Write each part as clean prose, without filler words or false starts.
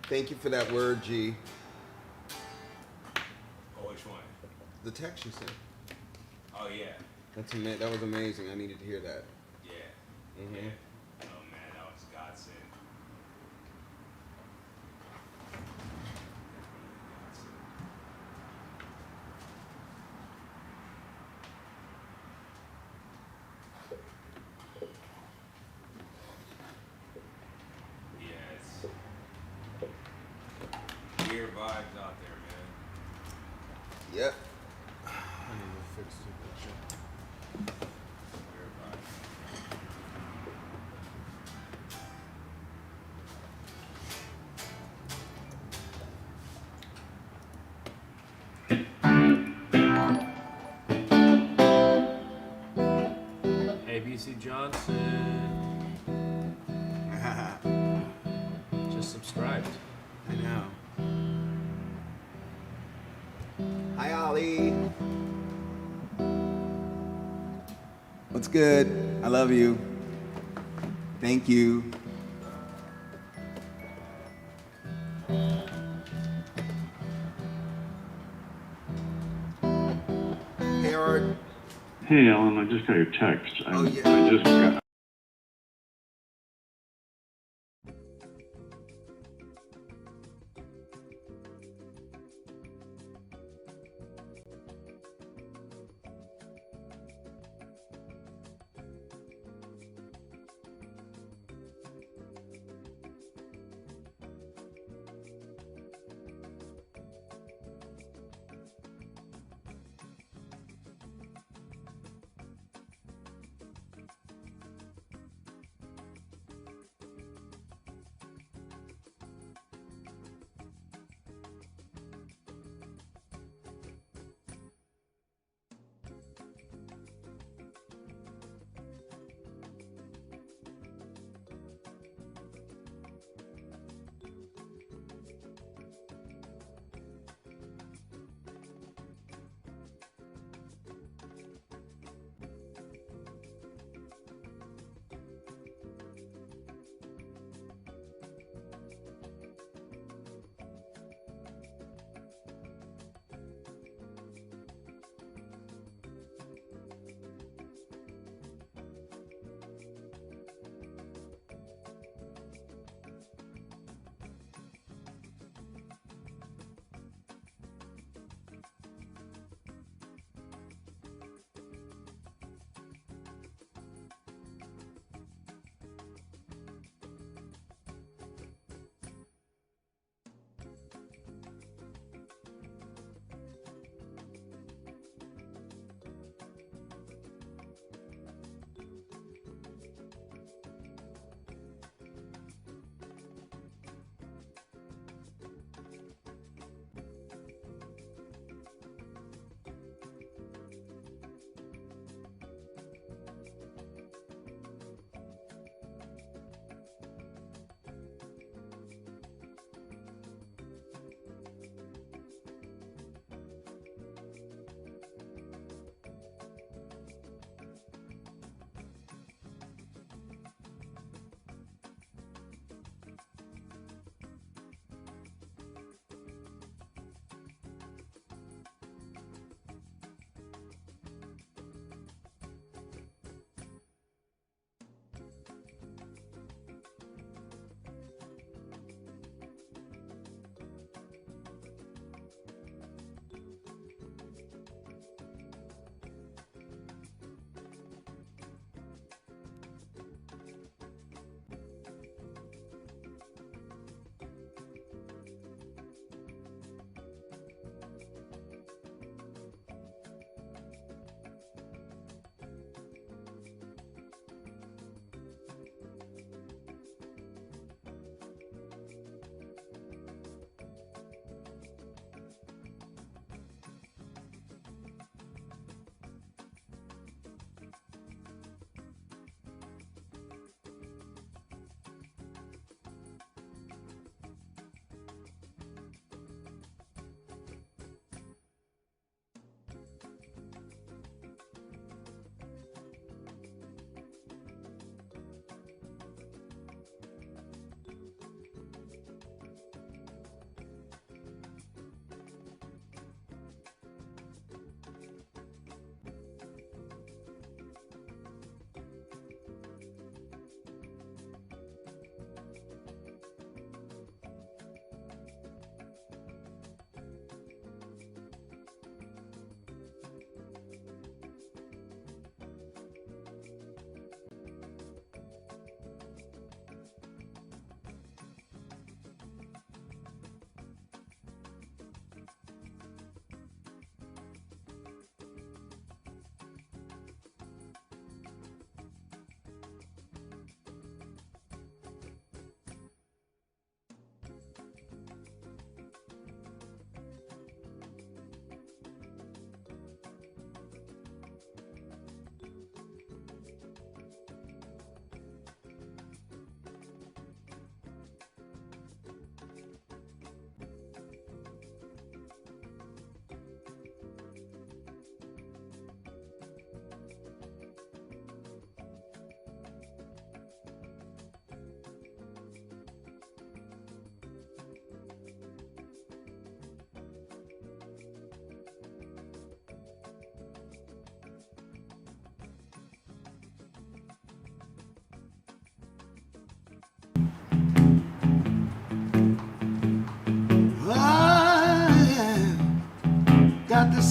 Thank you for that word, G. Oh, which one? The text you sent. Oh yeah. That was amazing. I needed to hear that. Yeah. Mm-hmm. Yeah. Oh man, that was godsend. Yeah, it's weird vibes out there, man. Yep. I need to fix the picture. Weird vibes. ABC Johnson just subscribed. I know. Hi, Ollie. What's good? I love you. Thank you. Hey, Art. Hey, Alan, I just got your text. Oh, yeah. I just got.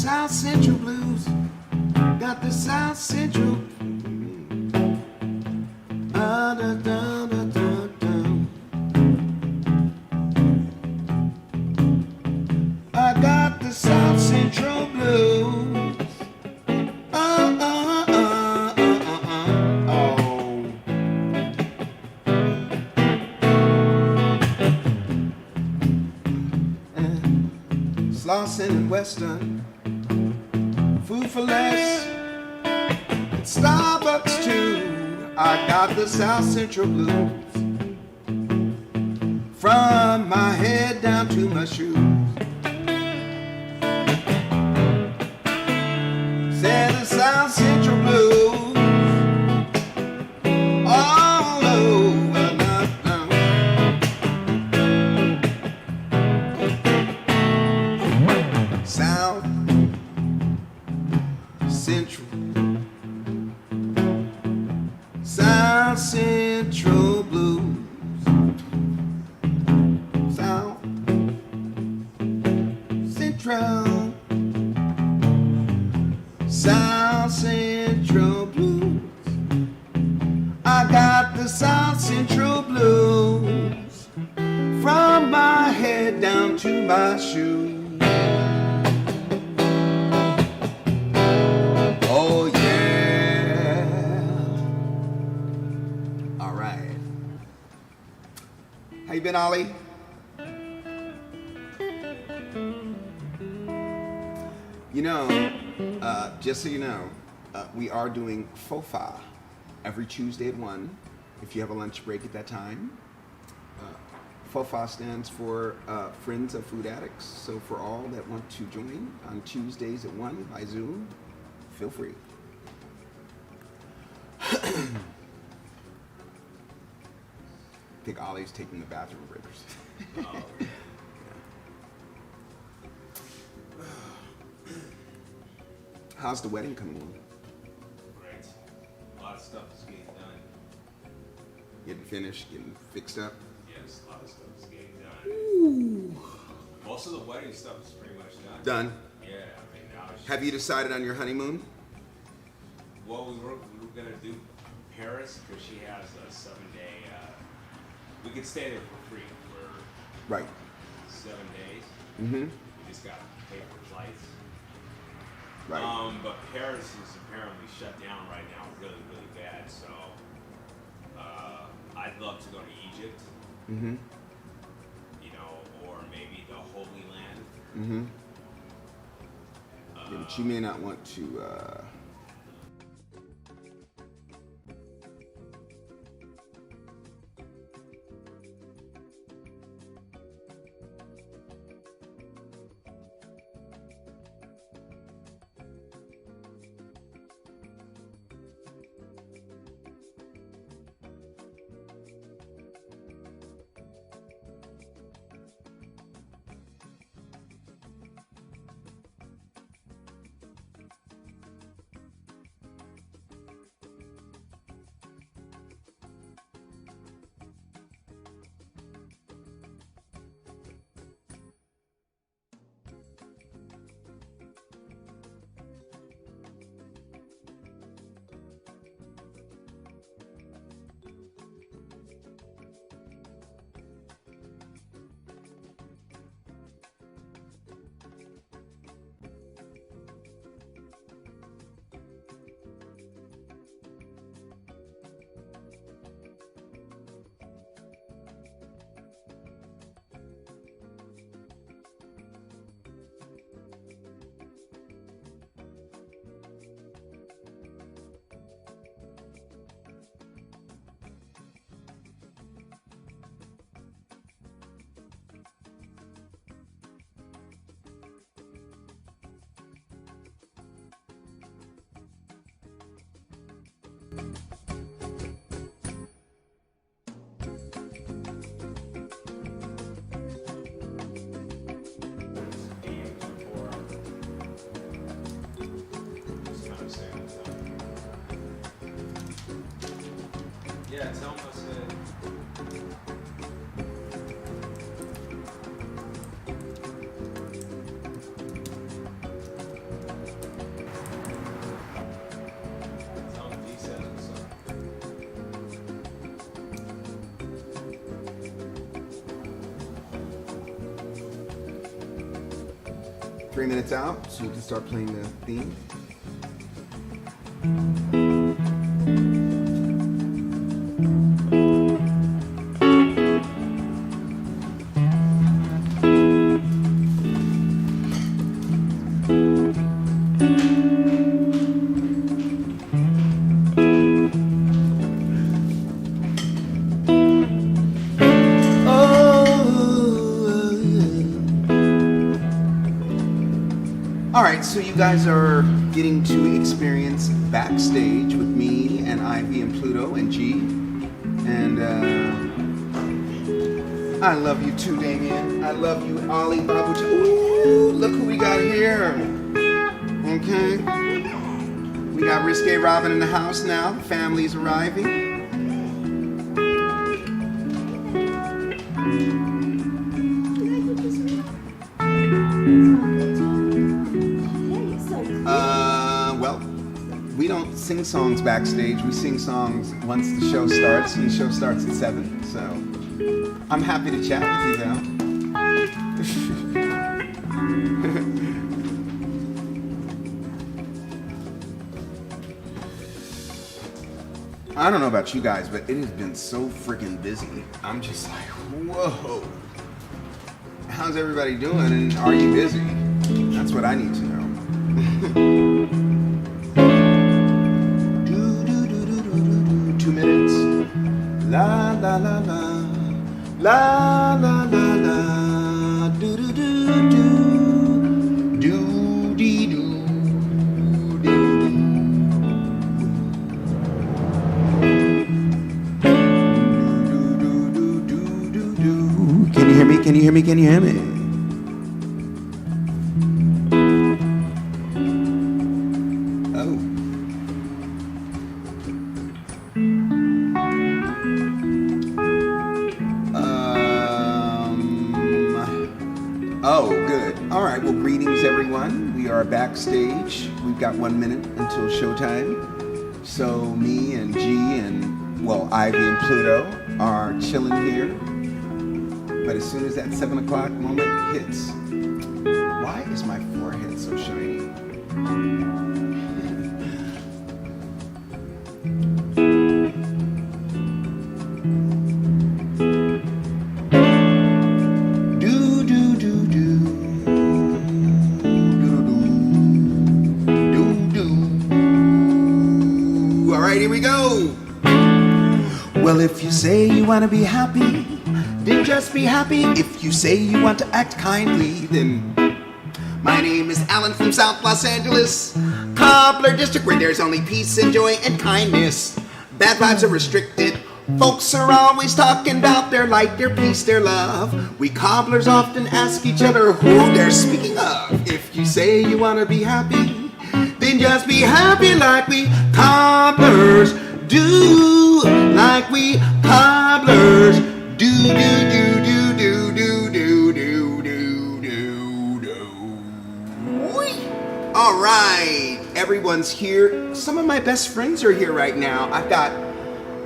South Central blues. Got the South Central. Da, da, da, da, da. I got the South Central blues. Oh, oh, oh, oh, oh, oh. Slauson and Western, food for less, and Starbucks too. I got the South Central blues, from my head down to my shoes. Say the South Central blues, all over the town. South Central, South Central blues, South Central, South Central blues. I got the South Central blues, from my head down to my shoes. Oh yeah. All right. How you been, Ollie? You know, just so you know, we are doing FOFA every Tuesday at 1, if you have a lunch break at that time. FOFA stands for Friends of Food Addicts. So for all that want to join on Tuesdays at 1 by Zoom, feel free. I think Ollie's taking the bathroom breaks. Oh, How's the wedding coming along? great. A lot of stuff is getting done. Getting finished, getting fixed up? Yes, a lot of stuff is getting done. Ooh. Most of the wedding stuff is pretty much done. Done. Yeah, I mean, now it's Have you decided on your honeymoon? Well, we were gonna do Paris because she has a 7-day. We could stay there for free for Right. 7 days. Mm-hmm. We just got to pay for flights. Right. But Paris is apparently shut down right now, really, really bad. So I'd love to go to Egypt. Mm-hmm. You know, or maybe the Holy Land. Mm-hmm. Yeah, but you may not want to Yeah, tell him I said. 3 minutes out so you can start playing the theme. Alright, so you guys are getting to experience backstage with me and Ivy and Pluto and G. And I love you too, Damien. I love you, Ollie, Babu. Ooh, look who we got here. Okay. We got Risque Robin in the house now. The family's arriving. Well, we don't sing songs backstage. We sing songs once the show starts, and the show starts at 7. So I'm happy to chat with you, though. I don't know about you guys, but it has been so freaking busy. I'm just like, whoa. How's everybody doing, and are you busy? That's what I need to know. 2 minutes. La la la la. La la la la. Do do do do. Do dee do. Do do do do. Can you hear me? Can you hear me? Can you hear me? Oh, good. All right, well, greetings, everyone. We are backstage. We've got 1 minute until showtime. So me and G and, well, Ivy and Pluto are chilling here. But as soon as that 7 o'clock moment hits, why is my forehead so shiny? Here we go. Well, if you say you want to be happy, then just be happy. If you say you want to act kindly, then my name is Alan from South Los Angeles, Cobbler District, where there's only peace and joy and kindness. Bad vibes are restricted. Folks are always talking about their light, their peace, their love. We cobblers often ask each other who they're speaking of. If you say you want to be happy, then just be happy like we cobblers do. Like we cobblers do, do, do, do, do, do, do, do, do, do, do. All right, everyone's here. Some of my best friends are here right now. I've got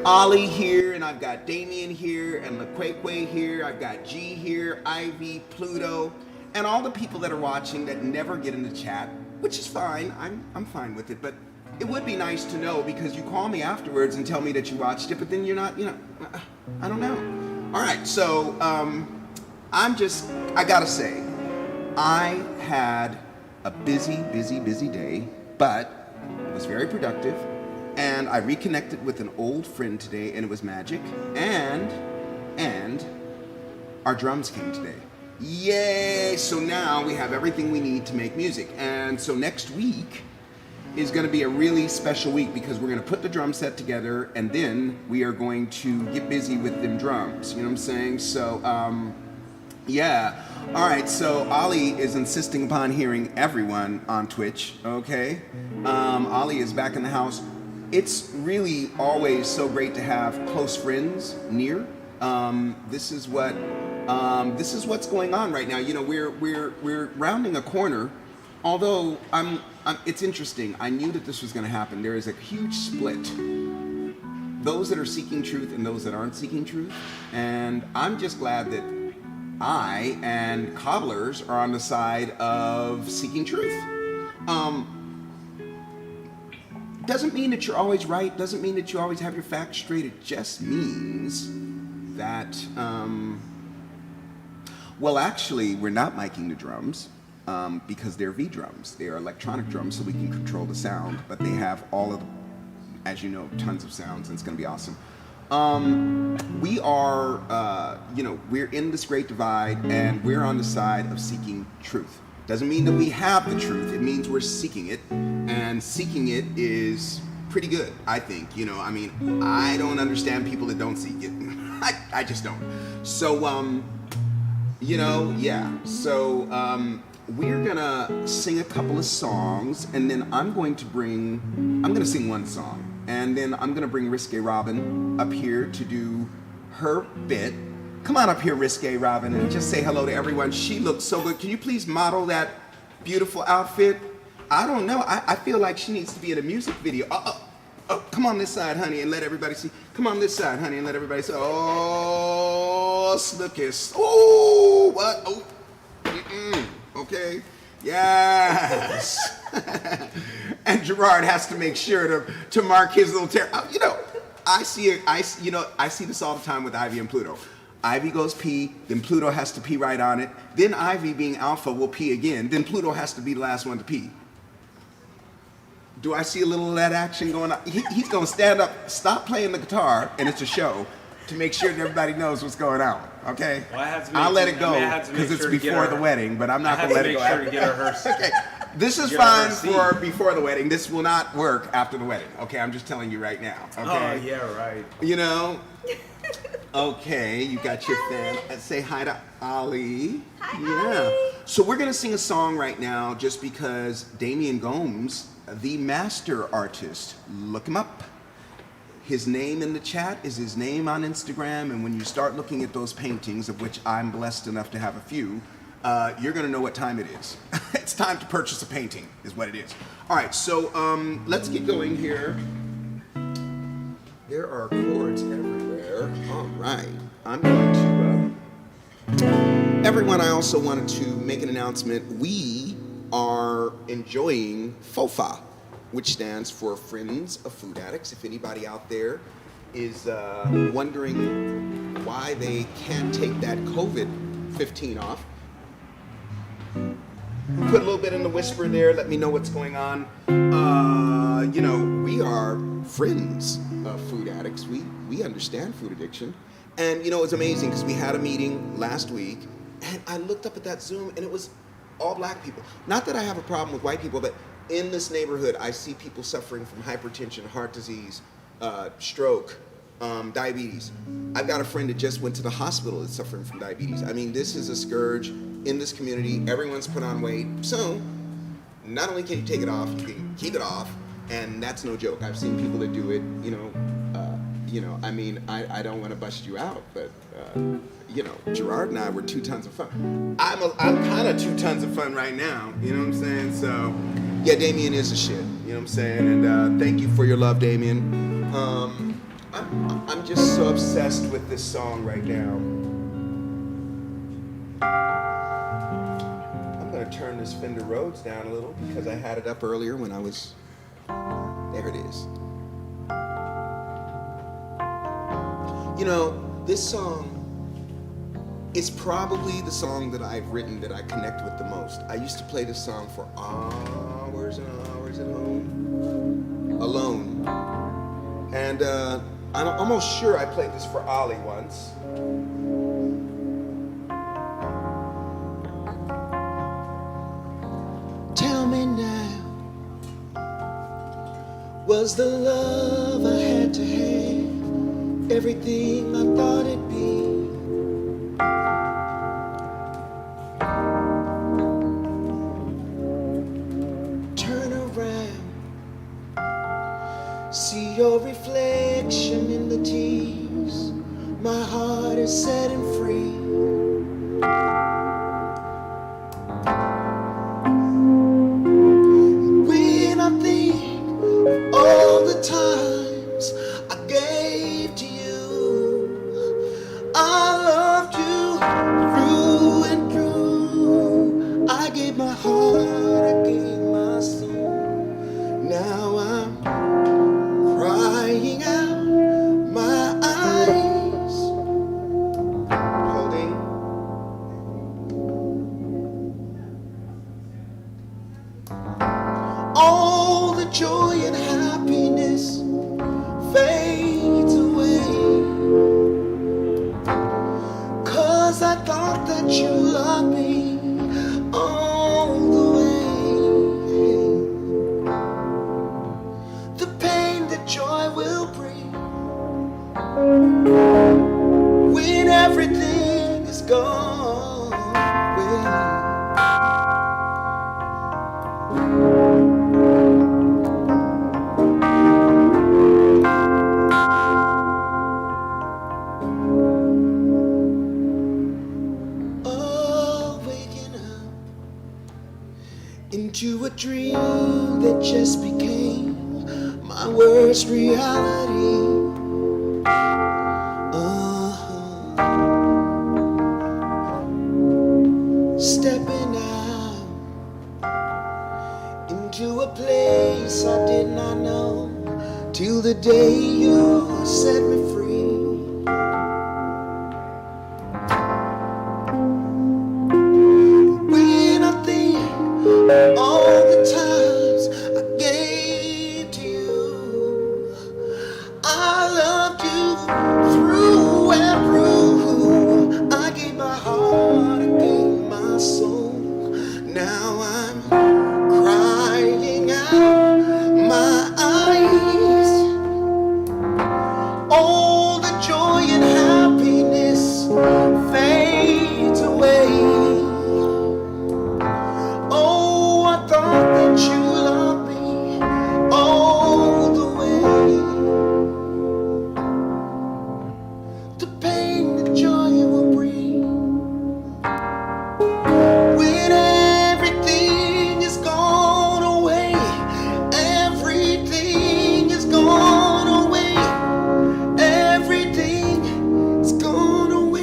Ollie here, and I've got Damien here, and LaQuaque here. I've got G here, Ivy, Pluto, and all the people that are watching that never get in the chat, which is fine. I'm fine with it, but it would be nice to know, because you call me afterwards and tell me that you watched it, but then you're not, I don't know. All right, so I gotta say, I had a busy day, but it was very productive, and I reconnected with an old friend today, and it was magic, and our drums came today. Yay! So now we have everything we need to make music. And so next week is going to be a really special week, because we're going to put the drum set together, and then we are going to get busy with them drums. You know what I'm saying? So, yeah. All right, so Ollie is insisting upon hearing everyone on Twitch, okay? Ollie is back in the house. It's really always so great to have close friends near. This is what's going on right now. We're rounding a corner. Although it's interesting. I knew that this was going to happen. There is a huge split. Those that are seeking truth and those that aren't seeking truth. And I'm just glad that I and cobblers are on the side of seeking truth. Doesn't mean that you're always right, doesn't mean that you always have your facts straight. It just means that, well, actually, we're not miking the drums because they're V drums. They are electronic drums, so we can control the sound, but they have all of the, as you know, tons of sounds, and it's going to be awesome. We are, we're in this great divide, and we're on the side of seeking truth. Doesn't mean that we have the truth. It means we're seeking it, and seeking it is pretty good, I think. I don't understand people that don't seek it. I just don't. So, we're gonna sing a couple of songs, and then I'm gonna sing one song, and then I'm gonna bring Risque Robin up here to do her bit. Come on up here, Risque Robin, and just say hello to everyone. She looks so good. Can you please model that beautiful outfit? I don't know. I feel like she needs to be in a music video. Come on this side, honey, and let everybody see. Come on this side, honey, and let everybody see. Oh, Snookus. Oh, what? Oh, okay. Yes. And Gerard has to make sure to mark his little I see this all the time with Ivy and Pluto. Ivy goes pee, then Pluto has to pee right on it. Then Ivy, being alpha, will pee again. Then Pluto has to be the last one to pee. Do I see a little of that action going on? He's going to stand up, stop playing the guitar, and it's a show, to make sure that everybody knows what's going on, okay? Well, I'll let it go because it's before the wedding, but I'm not going to let it go after. To get her Okay, this is fine for before the wedding. This will not work after the wedding, okay? I'm just telling you right now, okay? Oh, yeah, right. Okay, you got your fan. Say hi to Ollie. Hi, yeah. Ollie. So we're gonna sing a song right now just because Damien Gomes, the master artist, look him up. His name in the chat is his name on Instagram, and when you start looking at those paintings, of which I'm blessed enough to have a few, you're gonna know what time it is. It's time to purchase a painting, is what it is. All right, so let's get going here. There are chords everywhere. All right, I'm going to. Everyone, I also wanted to make an announcement. We are enjoying FOFA, which stands for Friends of Food Addicts. If anybody out there is wondering why they can't take that COVID-15 off, put a little bit in the whisper there. Let me know what's going on. We are friends of food addicts. We understand food addiction. And, it's amazing because we had a meeting last week, and I looked up at that Zoom, and it was all black people. Not that I have a problem with white people, but in this neighborhood, I see people suffering from hypertension, heart disease, stroke, diabetes. I've got a friend that just went to the hospital that's suffering from diabetes. I mean, this is a scourge in this community. Everyone's put on weight. So, not only can you take it off, you can keep it off, and that's no joke. I've seen people that do it, I don't want to bust you out, but, Gerard and I were 2 tons of fun. I'm kind of 2 tons of fun right now, you know what I'm saying? So, yeah, Damien is a shit, you know what I'm saying? And thank you for your love, Damien. I'm just so obsessed with this song right now. I'm going to turn this Fender Rhodes down a little because I had it up earlier when I was... There it is. This song is probably the song that I've written that I connect with the most. I used to play this song for hours and hours at home, alone. And I'm almost sure I played this for Ollie once. Tell me now, was the love I had to have everything I thought it'd be? Turn around, see your reflection in the tears. My heart is setting free. When I think of all the times I gave to you, I loved you through till the day you set me free. When I think all the times I gave to you, I loved you through and through. I gave my heart, I gave my soul. Now I'm crying out my eyes. All the joy and happiness fades away. Oh, I thought that you loved me all the way. The pain, the joy it will bring when everything is gone away. Everything is gone away. Everything is gone away.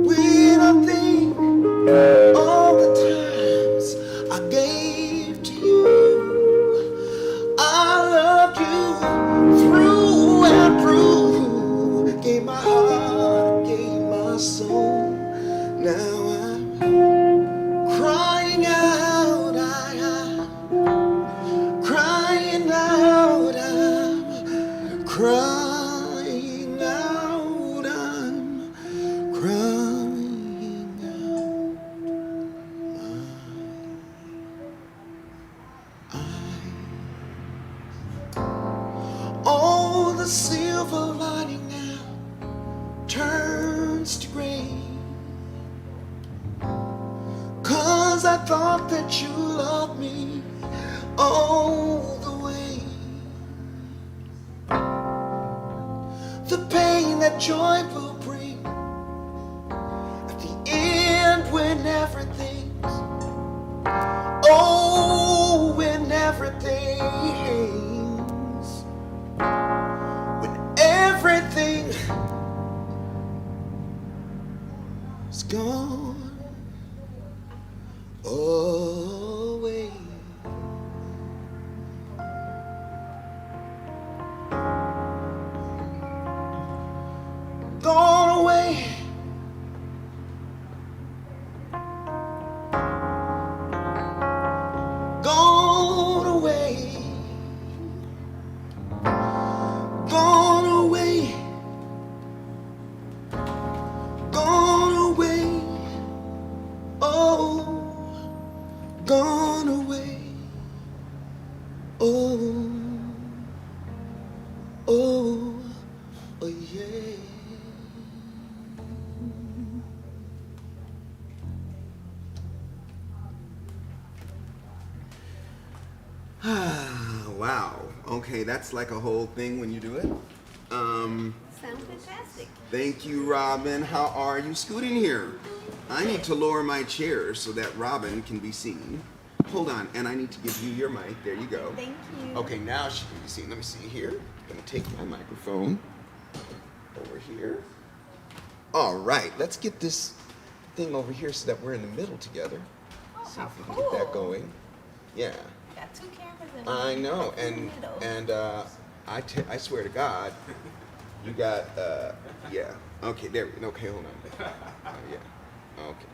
When I think all the times I gave to you, I loved you through and through. Gave my heart, gave my soul. Now I'm crying out, I'm crying out, I'm crying out, I'm crying out. All the silver lining now turns to gray, 'cause I thought that you loved me all the way. The pain that joy will bring at the end when everything's, oh, when everything's, when everything is gone away. Gone away. Gone away. Gone away. Gone away. Oh, gone away. Oh, oh, oh yeah. Wow. Okay, that's like a whole thing when you do it. Sounds fantastic. Thank you, Robin. How are you? Scoot in here. I need to lower my chair so that Robin can be seen. Hold on, and I need to give you your mic. There you go. Thank you. Okay, now she can be seen. Let me see here. I'm gonna take my microphone over here. All right, let's get this thing over here so that we're in the middle together. Oh, See how if we can get that cool. going. Yeah. Got two cameras in I one. know, That's in the and middle. I swear to God, you got yeah. Okay, there. Okay, hold on. Yeah. Okay.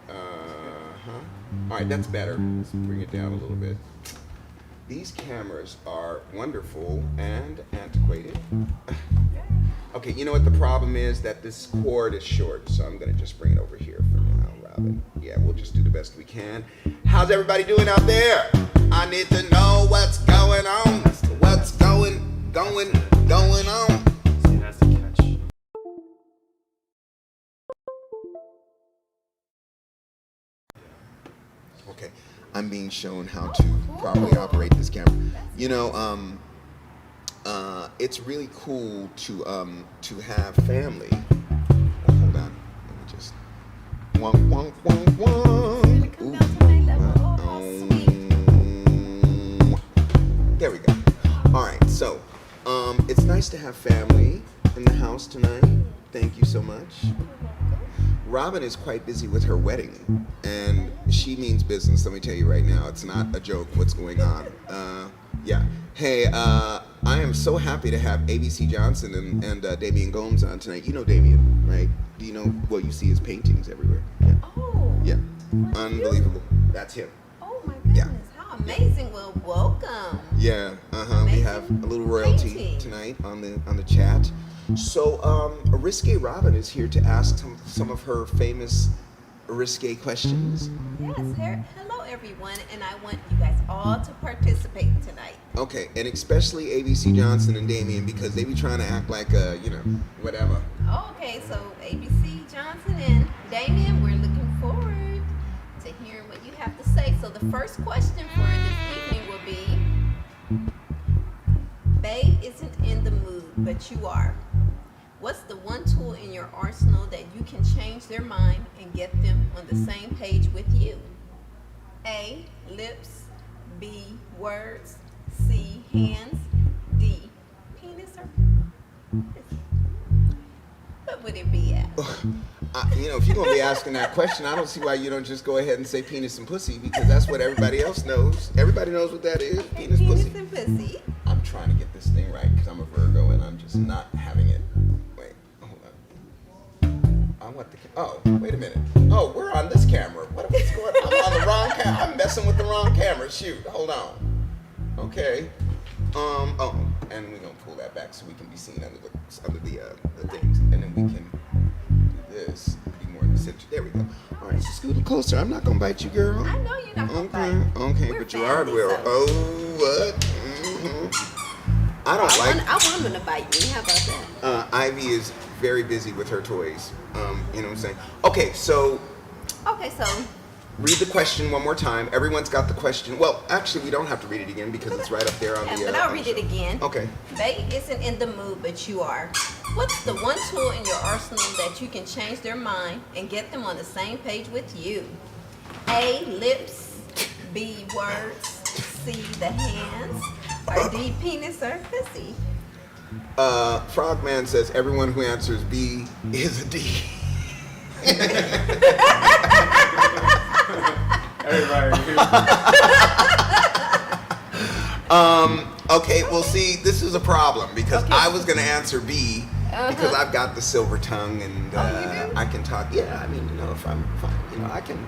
All right, that's better. Let's bring it down a little bit. These cameras are wonderful and antiquated. Okay, you know what the problem is? That this cord is short, so I'm gonna just bring it over here for now, Robin. Yeah, we'll just do the best we can. How's everybody doing out there? I need to know what's going on. What's going on. See, that's the catch. Okay, I'm being shown how to properly operate this camera. You know, it's really cool to have family. Oh, hold on, let me just. Wonk, wonk, wonk, wonk. Come down to my level. Oh, how sweet. There we go. All right, so it's nice to have family in the house tonight. Thank you so much. Robin is quite busy with her wedding, and she means business. Let me tell you right now, it's not a joke what's going on. Yeah. Hey, I am so happy to have ABC Johnson and Damian Gomes on tonight. You know Damian, right? Do you know? Well, you see his paintings everywhere. Yeah. Oh. Yeah. Unbelievable. That's him. Oh my goodness. Yeah. How amazing. Well, welcome. Yeah. We have a little royalty Painting. tonight on the chat. So, Risque Robin is here to ask some of her famous risque questions. Yes. Hello, everyone. And I want you guys all to participate tonight. Okay, and especially ABC Johnson and Damien because they be trying to act like whatever. Okay, so ABC Johnson and Damien, we're looking forward to hearing what you have to say. So the first question for this evening will be, Bae isn't in the mood, but you are. What's the one tool in your arsenal that you can change their mind and get them on the same page with you? A, lips. B, words. C, hands. D, penis or pussy? What would it be at? If you're gonna be asking that question, I don't see why you don't just go ahead and say penis and pussy because that's what everybody else knows. Everybody knows what that is. Penis, pussy. and pussy. I'm trying to get this thing right because I'm a Virgo and I'm just not having it. Wait, hold on. I want the. Oh, wait a minute. Oh, we're on this camera. What's going on? I'm on the wrong camera. I'm messing with the wrong camera. Shoot. Hold on. Okay. And we're gonna pull that back so we can be seen under the things, and then we can do this. Be more in the center. There we go. All right, so scoot closer. I'm not gonna bite you, girl. I know you're not gonna Okay. bite. Okay, We're but Gerard family, will. so- Oh, what? I don't like. I want him to bite me. How about that? Ivy is very busy with her toys. You know what I'm saying? Okay, so Okay, so read the question one more time. Everyone's got the question. Well, actually, we don't have to read it again because it's right up there on yeah, the. but I'll on the read it show. again. Okay. They isn't in the mood, but you are. What's the one tool in your arsenal that you can change their mind and get them on the same page with you? A, lips. B, words. C, the hands. Or D, penis or pussy? Frogman says everyone who answers B is a D. Everybody. Okay, well, see, this is a problem because Okay. I was going to answer B because I've got the silver tongue and you do? I can talk. Yeah, I mean, if I'm fine, I can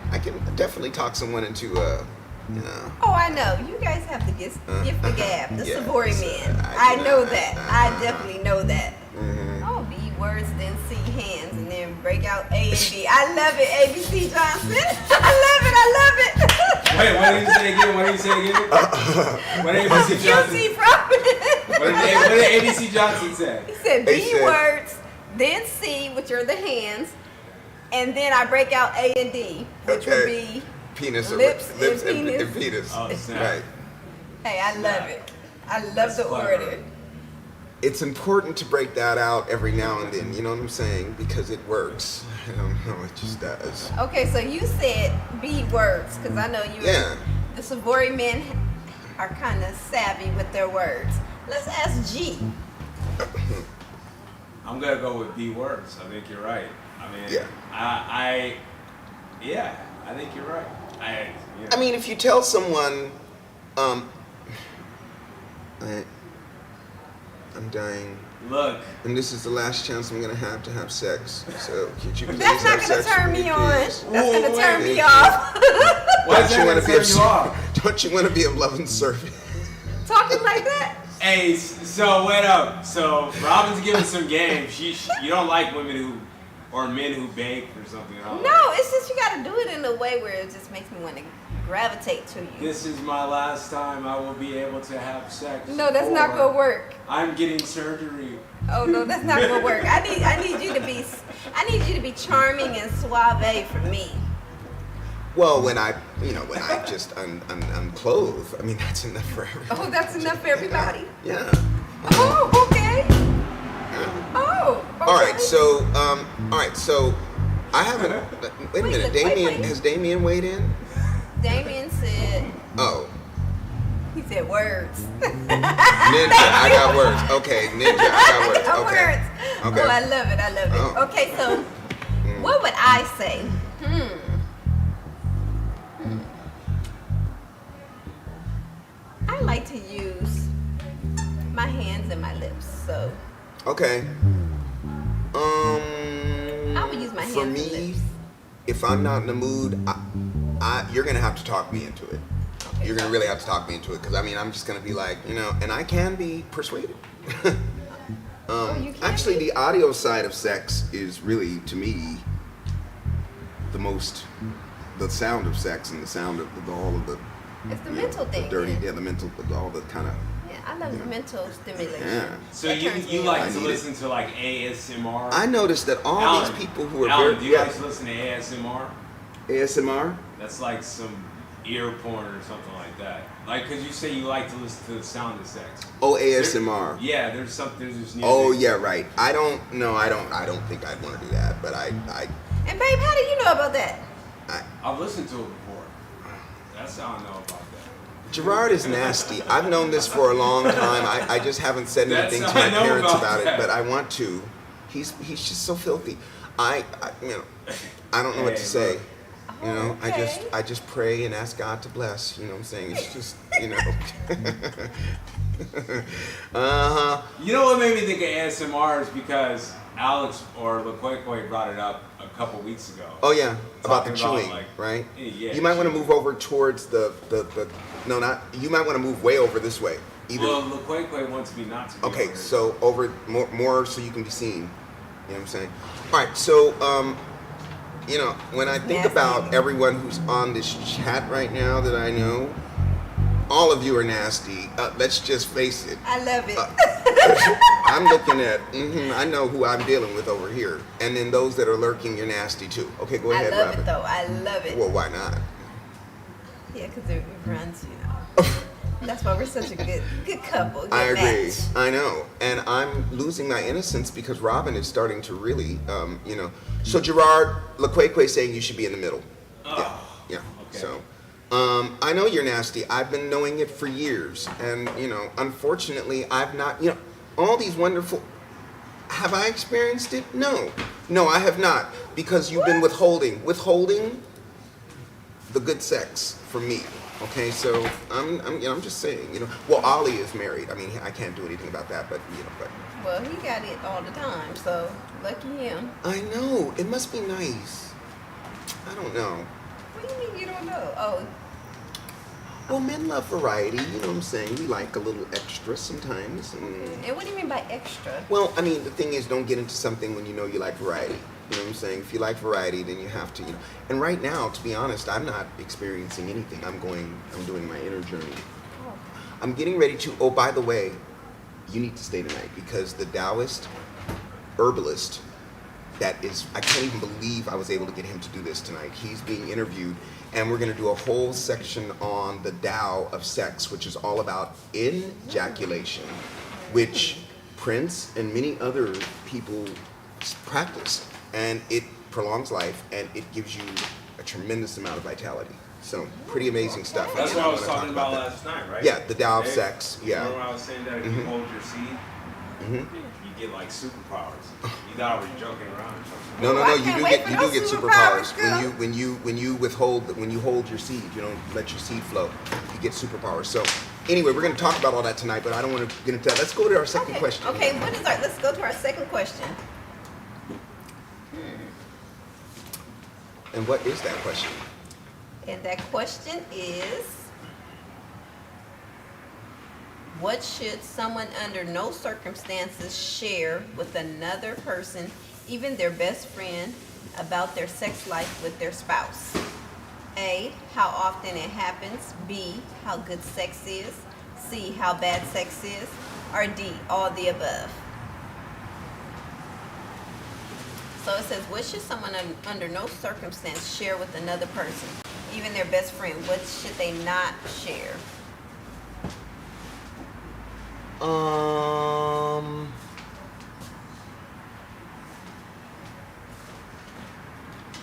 definitely talk someone into Oh, I know. You guys have the gift the gab, the Yeah, Savory so men. I I do know not. that. I definitely know that. Mhm. Oh, B words, then C hands, and then break out A and B. I love it, ABC Johnson. I love it. Wait, what did he say again? What did he say again? What did ABC Johnson? Guilty from it. What did ABC Johnson say? He said B He said- words, then C, which are the hands, and then I break out A and D, which would Okay. be. Penis, Lips and and penis. penis. Oh, snap. Right. Hey, I love it. I love That's the clever. order. It's important to break that out every now and then. You know what I'm saying? Because it works. I don't know. It just does. Okay, so you said B words, because I know you. Yeah. The Savory men are kind of savvy with their words. Let's ask G. I'm gonna go with B words. I think you're right. I mean, Yeah. I think you're right. I mean, if you tell someone, I'm dying, look. and this is the last chance I'm gonna have sex. So could you please That's not have gonna sex turn with me on. That's please? gonna Whoa, turn wait. me off. Why is that wanna gonna turn you off? Don't you want to be a loving servant? Talking like that? Hey, so wait up. So Robin's giving some game. You don't like women or men who beg for something. No, it's just you gotta do it in a way where it just makes me want to gravitate to you. This is my last time I will be able to have sex. No, that's not or gonna work. I'm getting surgery. Oh no, that's not gonna work. I need you to be charming and suave for me. Well, when I just unclothe, I mean, that's enough for everybody. Oh, that's enough for everybody. Yeah. Oh, okay. Yeah. Oh, okay. All right, so I haven't. Wait a minute, Damien. Has Damien weighed in? Damien said. Oh, He said words. Ninja. I got words. Okay, Ninja. I got words. Okay. Words. Okay. Oh, I love it. Oh. Okay, so what would I say? I like to use my hands and my lips, so Okay. I would use my hands For and me, lips. if I'm not in the mood, you're gonna have to talk me into it. Okay, You're gonna so- really have to talk me into it because I mean I'm just gonna be like, and I can be persuaded. You can Actually, be? the audio side of sex is really, to me, the sound of sex and the sound of all of the It's the you know, mental the thing. dirty, yeah. the mental, all the kind of I love Yeah. mental stimulation. yeah. So That you turns you me like on. I to need listen to like ASMR? I noticed that all Alan, these people who are Alan, very do you guys listen to ASMR? ASMR. That's like some ear porn or something like that. Like, cause you say you like to listen to the sound of sex. Oh, ASMR. Yeah, there's this music. Oh yeah, right. I don't think I'd want to do that, but I And babe, how do you know about that? I've listened to it before. That's how I know about that. Gerard is nasty. I've known this for a long time. I just haven't said That's anything to how my I know parents about about it, that. but I want to. He's just so filthy. I I don't know what to Hey, say. look. You know, Okay. I just pray and ask God to bless. You know what I'm saying? It's just, uh-huh. You know what made me think of ASMR is because Alex or LaQuaque brought it up a couple weeks ago. Oh yeah, about the Talking about, chewing, like, right? yeah, You might want to chewing. move over towards the no, not you might want to move way over this way. Either Well, LaQuaque wants me not to. Be okay, over so over more so you can be seen. You know what I'm saying? All right, so when I think Nasty. about everyone who's on this chat right now that I know, all of you are nasty. Let's just face it. I love it. I'm looking at. I know who I'm dealing with over here, and then those that are lurking, you're nasty too. Okay, go I ahead, love Robin. it though. I love it. Well, why not? Yeah, because it runs, That's why we're such a good couple. Good I agree. match. I know, and I'm losing my innocence because Robin is starting to really, So Gerard LaQuaque saying you should be in the middle. Yeah. Okay. So, I know you're nasty. I've been knowing it for years, and unfortunately, I've not. All these wonderful. Have I experienced it? No, I have not, because you've been withholding the good sex from me. Okay, so I'm just saying, Well, Ollie is married. I mean, I can't do anything about that, but but. Well, he got it all the time, so lucky him. I know. It must be nice. I don't know. What do you mean you don't know? Oh, Well, men love variety. You know what I'm saying? We like a little extra sometimes. and what do you mean by extra? Well, I mean, the thing is, don't get into something when you know you like variety. You know what I'm saying? If you like variety, then you have to, And right now, to be honest, I'm not experiencing anything. I'm doing my inner journey. Oh, I'm getting ready to, oh, by the way, you need to stay tonight because the Taoist herbalist I can't even believe I was able to get him to do this tonight. He's being interviewed, and we're going to do a whole section on the Tao of sex, which is all about ejaculation, which Prince and many other people practice, and it prolongs life, and it gives you a tremendous amount of vitality. So, pretty amazing stuff. That's Again, what I was wanna talking talk about that. last night, right? Yeah, the Tao of Hey, sex, yeah. Remember when I was saying that if you hold your seed, you get like superpowers. You thought I was joking around or something. No, I you can't do wait get for you do those get superpowers, superpowers girl. when you hold your seed. You don't let your seed flow. You get superpowers. So anyway, we're going to talk about all that tonight, but I don't want to get into that. Let's go to our second question. Okay, let's go to our second question. And what is that question? And that question is, what should someone under no circumstances share with another person, even their best friend, about their sex life with their spouse? A, how often it happens. B, how good sex is. C, how bad sex is. Or D, all the above. So it says, what should someone under no circumstance share with another person, even their best friend? What should they not share?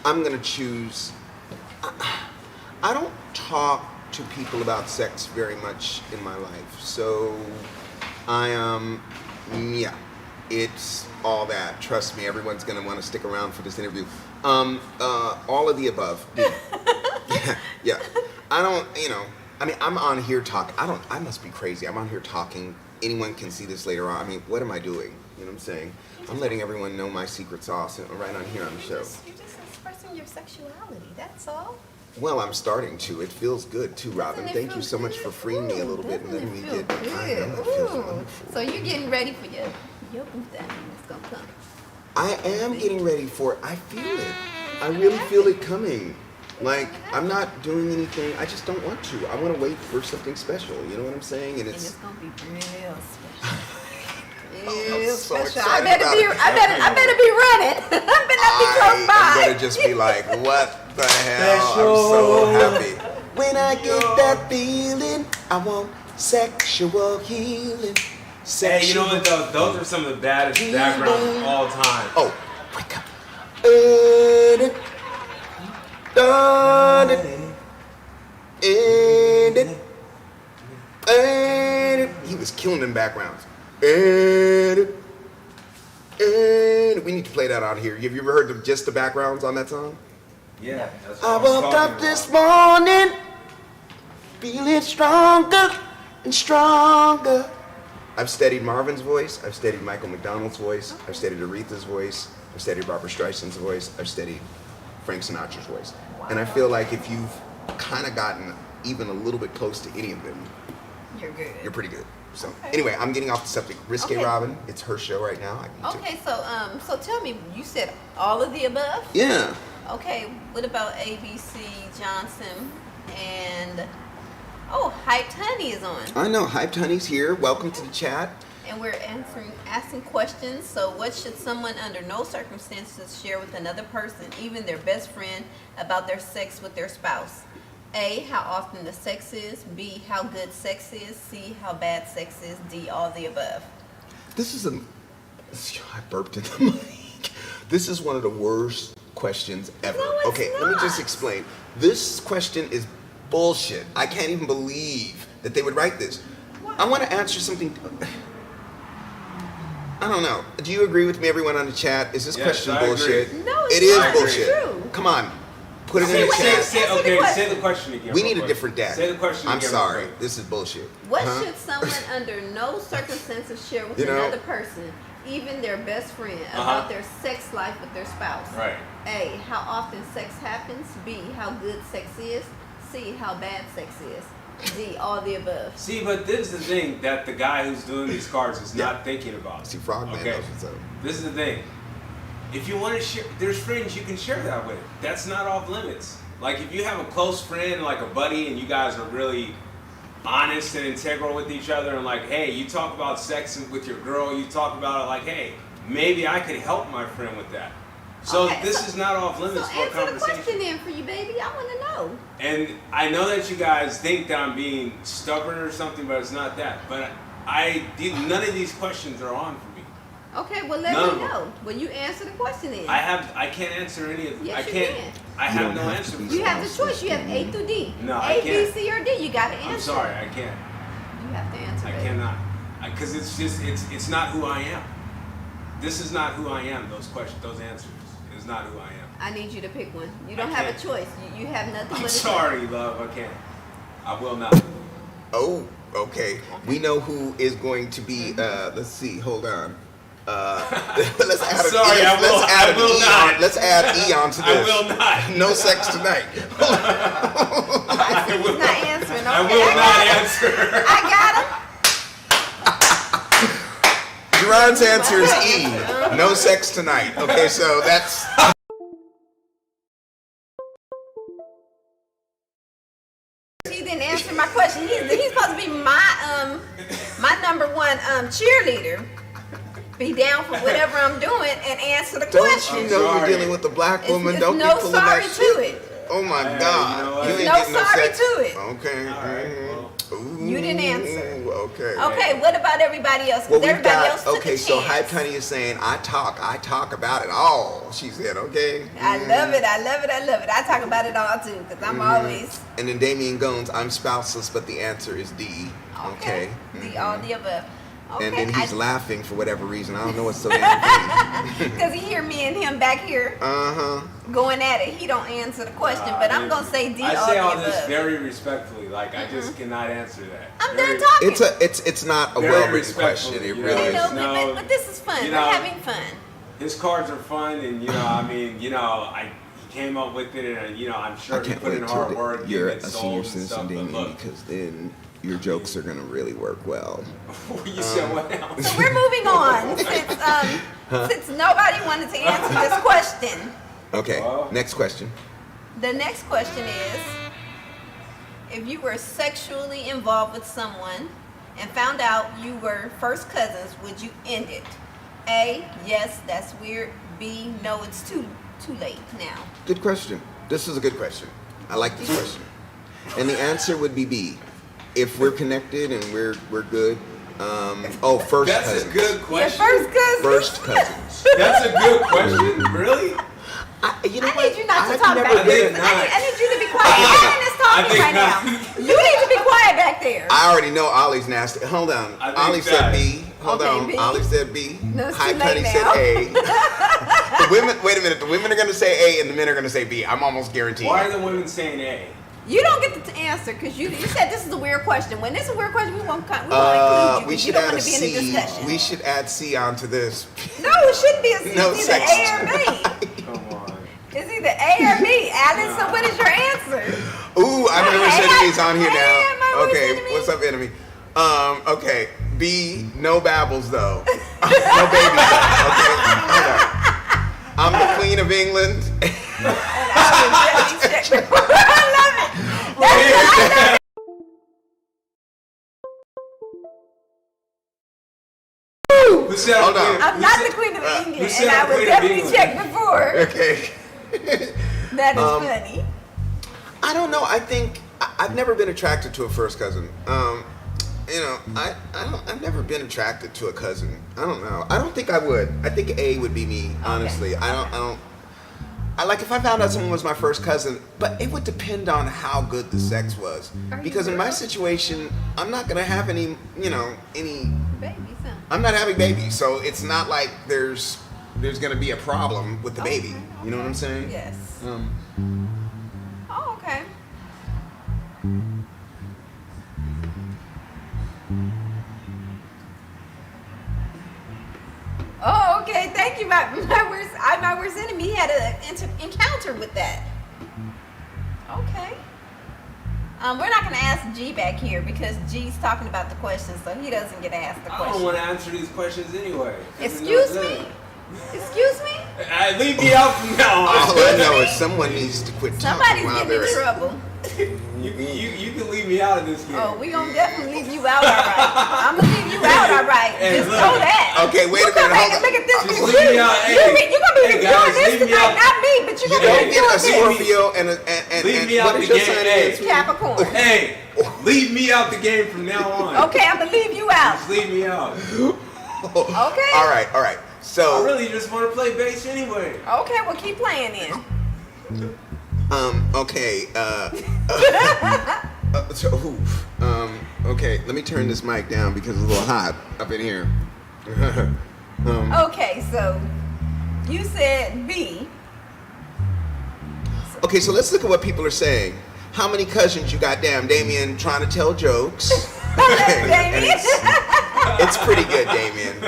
I'm gonna choose. I don't talk to people about sex very much in my life, so I yeah, it's all that. Trust me, everyone's gonna want to stick around for this interview. All of the above. Yeah. I don't. I mean, I'm on here talking. I must be crazy. I'm on here talking. Anyone can see this later on. I mean, what am I doing? You know what I'm saying? I'm letting everyone know my secret sauce right on here on the show. You're just expressing your sexuality. That's all. Well, I'm starting to. It feels good too, Robin. Doesn't it Thank feel you so much good? for freeing me a little bit and Doesn't letting it me feel get. I good? know it feels Ooh. wonderful. So you're getting ready for your boo thing that's gonna come. I am getting ready for it. I feel it. I really feel it coming. Like, I'm not doing anything. I just don't want to. I want to wait for something special. You know what I'm saying? And And it's it's. gonna be real special. I'm Real so special. excited I better about be. it. I better be running. I better not be close by. I'm gonna just be like, what the hell? I'm so happy. When I get that feeling, I want sexual healing. Hey, you know what though? Those are some of the baddest backgrounds of all time. Oh, wake up. And he was killing them backgrounds. And we need to play that out here. Have you ever heard just the backgrounds on that song? Yeah, that's I what woke up this morning feeling stronger and stronger. I've studied Marvin's voice. I've studied Michael McDonald's voice. I've studied Aretha's voice. I've studied Barbara Streisand's voice. I've studied Frank Sinatra's voice. And I feel like if you've kind of gotten even a little bit close to any of them, You're good. you're pretty good. So Okay. anyway, I'm getting off the subject. Risque Okay. Robin, it's her show right now. I need to. Okay, so tell me, you said all of the above? Yeah. Okay, what about ABC Johnson and Hyped Honey is on, I know. Hyped Honey's here. Welcome to the chat. and we're asking questions. So, what should someone under no circumstances share with another person, even their best friend, about their sex with their spouse? A, how often the sex is. B, how good sex is. C, how bad sex is. D, all the above. This is I burped in the mic. This is one of the worst questions ever. No, it's Okay, let me just not. explain. This question is bullshit. I can't even believe that they would write this. Why? I want to answer something. I don't know. Do you agree with me, everyone on the chat? Is this Yes, question I agree. bullshit? No, it's It is not. bullshit. It's true. Come on, put it in Say, the say, chat. say, Answer the okay, question. say the question again. We real need a quick. different dad. Say the question I'm again. real sorry. quick. This is bullshit. What Huh? should someone under no circumstances share with You know? another person, even their best friend, about their sex life with their spouse? Right. A, how often sex happens. B, how good sex is. C, how bad sex is. D, all the above. See, but this is the thing that the guy who's doing these cards is Yeah. not thinking about. See, Frogman Okay. knows what's up. This is the thing. If you want to share, there's friends you can share that with. That's not off limits. Like if you have a close friend, like a buddy, and you guys are really honest and integral with each other, and like, hey, you talk about sex with your girl, you talk about it like, hey, maybe I could help my friend with that. So Okay, this so- is not off So limits for a answer the conversation. question then for you, baby. I want to know. And I know that you guys think that I'm being stubborn or something, but it's not that. But none of these questions are on for me. Okay, well let None of me them. know. Well, you answer the question then. I can't answer any of them. Yes, I you can't. can. I You have don't no have to answer. be for You that. have the choice. You have A through D. No, I A, B, can't. C, or D. You got to answer. I'm sorry, I can't. You have to answer. I baby. cannot. Because it's not who I am. This is not who I am. Those questions, those answers, is not who I am. I need you to pick one. You don't I have a can't. choice. You have nothing but I'm a sorry, love. I can't. I will not. Oh, okay. We know who is going to be. Let's see. Hold on. Let's add an Sorry, I will- let's add I an will E not. on. Let's add E on to I this. will not. No sex tonight. I He's will not answering. Okay, I will got not him. answer. I got him. Jerron's answer is E. No sex tonight. Okay, so that's cheerleader, be down for whatever I'm doing and answer the Don't question. you know you're sorry. dealing with a black woman? It's Don't no be pulling sorry that to shit. it. Oh my Hey, God! you know what? You ain't No getting no sorry sex. to it. Okay. All right, mhm. Ooh, You didn't answer. Okay. Okay, what about everybody else? Well, Because we've everybody got, else took okay, a so chance. Hype Honey is saying, I talk about it all. She said, okay. I love it. I love it. I love it. I talk about it all too, because I'm always And then Damien Gones, I'm spouseless, but the answer is D. Okay. all the above. Okay. And then he's laughing for whatever reason. I don't know what's so damn funny. Because he hear me and him back here Uh-huh. going at it. He don't answer the question, but I'm gonna say D. I all say the all this above. very respectfully. Like I just cannot answer that. I'm Very- done talking. It's not a Very well-written respectful, question. It you really I know. is. know, No. but this is fun. You We're know, having fun. His cards are fun, and I mean, he came up with it, and I'm I sure he can't put in wait hard till work, you're getting a it senior sold and stuff. citizen, But Damien, look, because then your jokes are going to really work well. you said what else? So we're moving on since nobody wanted to answer this question. Okay, Well. next question. The next question is, if you were sexually involved with someone and found out you were first cousins, would you end it? A, yes, that's weird. B, no, it's too late now. Good question. This is a good question. I like this question. And the answer would be B. If we're connected and we're good. First That's cousins. a good Your question. first cousin? First cousins. That's a good question. Really? You know I need you not to I've talk never back there. been- I need you to be quiet. Alan is talking think right now. not. You need to be quiet back there. I already know Ollie's nasty. Hold on. I think Ollie said that- B. Hold Okay, on. B. Ollie said B. No, it's Hype too late Honey said now. A. The women, wait a minute. The women are going to say A and the men are going to say B. I'm almost guaranteed. Why are the women saying A? You don't get to answer because you said this is a weird question. When it's a weird question, we won't include you. we 'Cause you should don't add want a to be in a C. discussion. We should add C onto this. No, it shouldn't be a C. No It's sex. either A or B. Come on. It's either A or B. Alan, so what is your answer? Ooh, I know Hey, which enemy's on here hey, my now. worst Okay, enemy. what's up, enemy? Okay. B, no babbles though. No babies though. Okay, hold on. I'm the Queen of England. I love it. I love it. Who said Hold on. I'm not the Queen of Who England, said and I I'm was Queen of definitely England? checked before. Okay. That is funny. I don't know. I think I've never been attracted to a first cousin. I've never been attracted to a cousin. I don't know. I don't think I would. I think A would be me. Honestly, I don't. I like if I found out someone was my first cousin, but it would depend on how good the sex was. Are you Because in my real? situation, I'm not gonna have any. Baby, son. I'm not having babies, so it's not like there's gonna be a problem with the baby. Okay, You know what I'm saying? Yes. Um, Oh, okay. Oh, okay. Thank you. My worst enemy had an encounter with that. Okay. We're not gonna ask G back here because G's talking about the question, so he doesn't get asked the I don't question. want to answer these questions anyway. Excuse me? Excuse me? Leave me out from now all on. I know is someone needs to quit talking Somebody's while getting in they're. trouble. You can leave me out of this game. Oh, we gonna definitely leave you out all right. I'm gonna leave you out all right. Hey, Just look. know that. Okay, wait You a come minute. back Hold and look on. at this. Just leave me out. Hey, You're gonna be hey, guys, doing this leave me tonight, out. not me, but you're You gonna don't be get a doing this. Scorpio and Leave me out what the is your game. sign Hey. again? Capricorn. Hey, leave me out the game from now on. Okay, I'm gonna leave you out. Just leave me out. Okay. All right. I So, really just want to play bass anyway. Okay, well keep playing then. okay. Okay. Let me turn this mic down because it's a little hot up in here. Okay, so you said B. Okay, so let's look at what people are saying. How many cousins you got? Damn, Damien trying to tell jokes. And Damien. it's pretty good, Damien.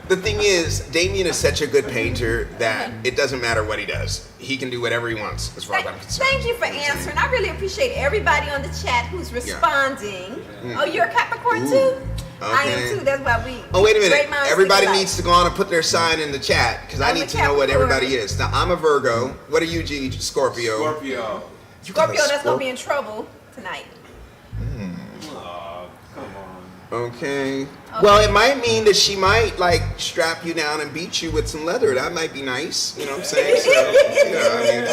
The thing is, Damien is such a good painter that it doesn't matter what he does. He can do whatever he wants, as far as I'm concerned. Thank you for answering. I really appreciate everybody on the chat who's responding. Oh, you're a Capricorn too? I am Okay. too. That's why we. Oh, wait a minute. great minds Everybody think alike. needs to go on and put their sign in the chat because I I'm a need to know what Capricorn. everybody is. Now, I'm a Virgo. What are you, G? Scorpio. Scorpio. You got a Scorpio, that's gonna Scorp- be in trouble tonight. Oh, come on. Okay. Well, it might mean that she might like strap you down and beat you with some leather. That might be nice. You know what I'm saying? So, I mean,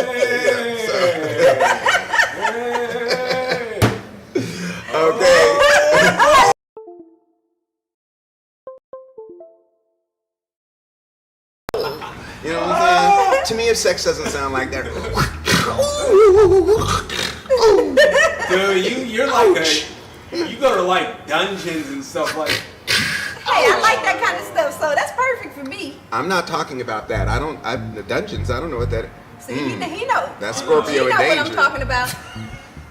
okay. You know what I'm saying? To me, if sex doesn't sound like that. Dude, you're like you go to like dungeons and stuff like. Hey, I like that kind of stuff, so that's perfect for me. I'm not talking about that. The dungeons, I don't know what that is. See, he know. That's Scorpio He in know danger. what I'm talking about.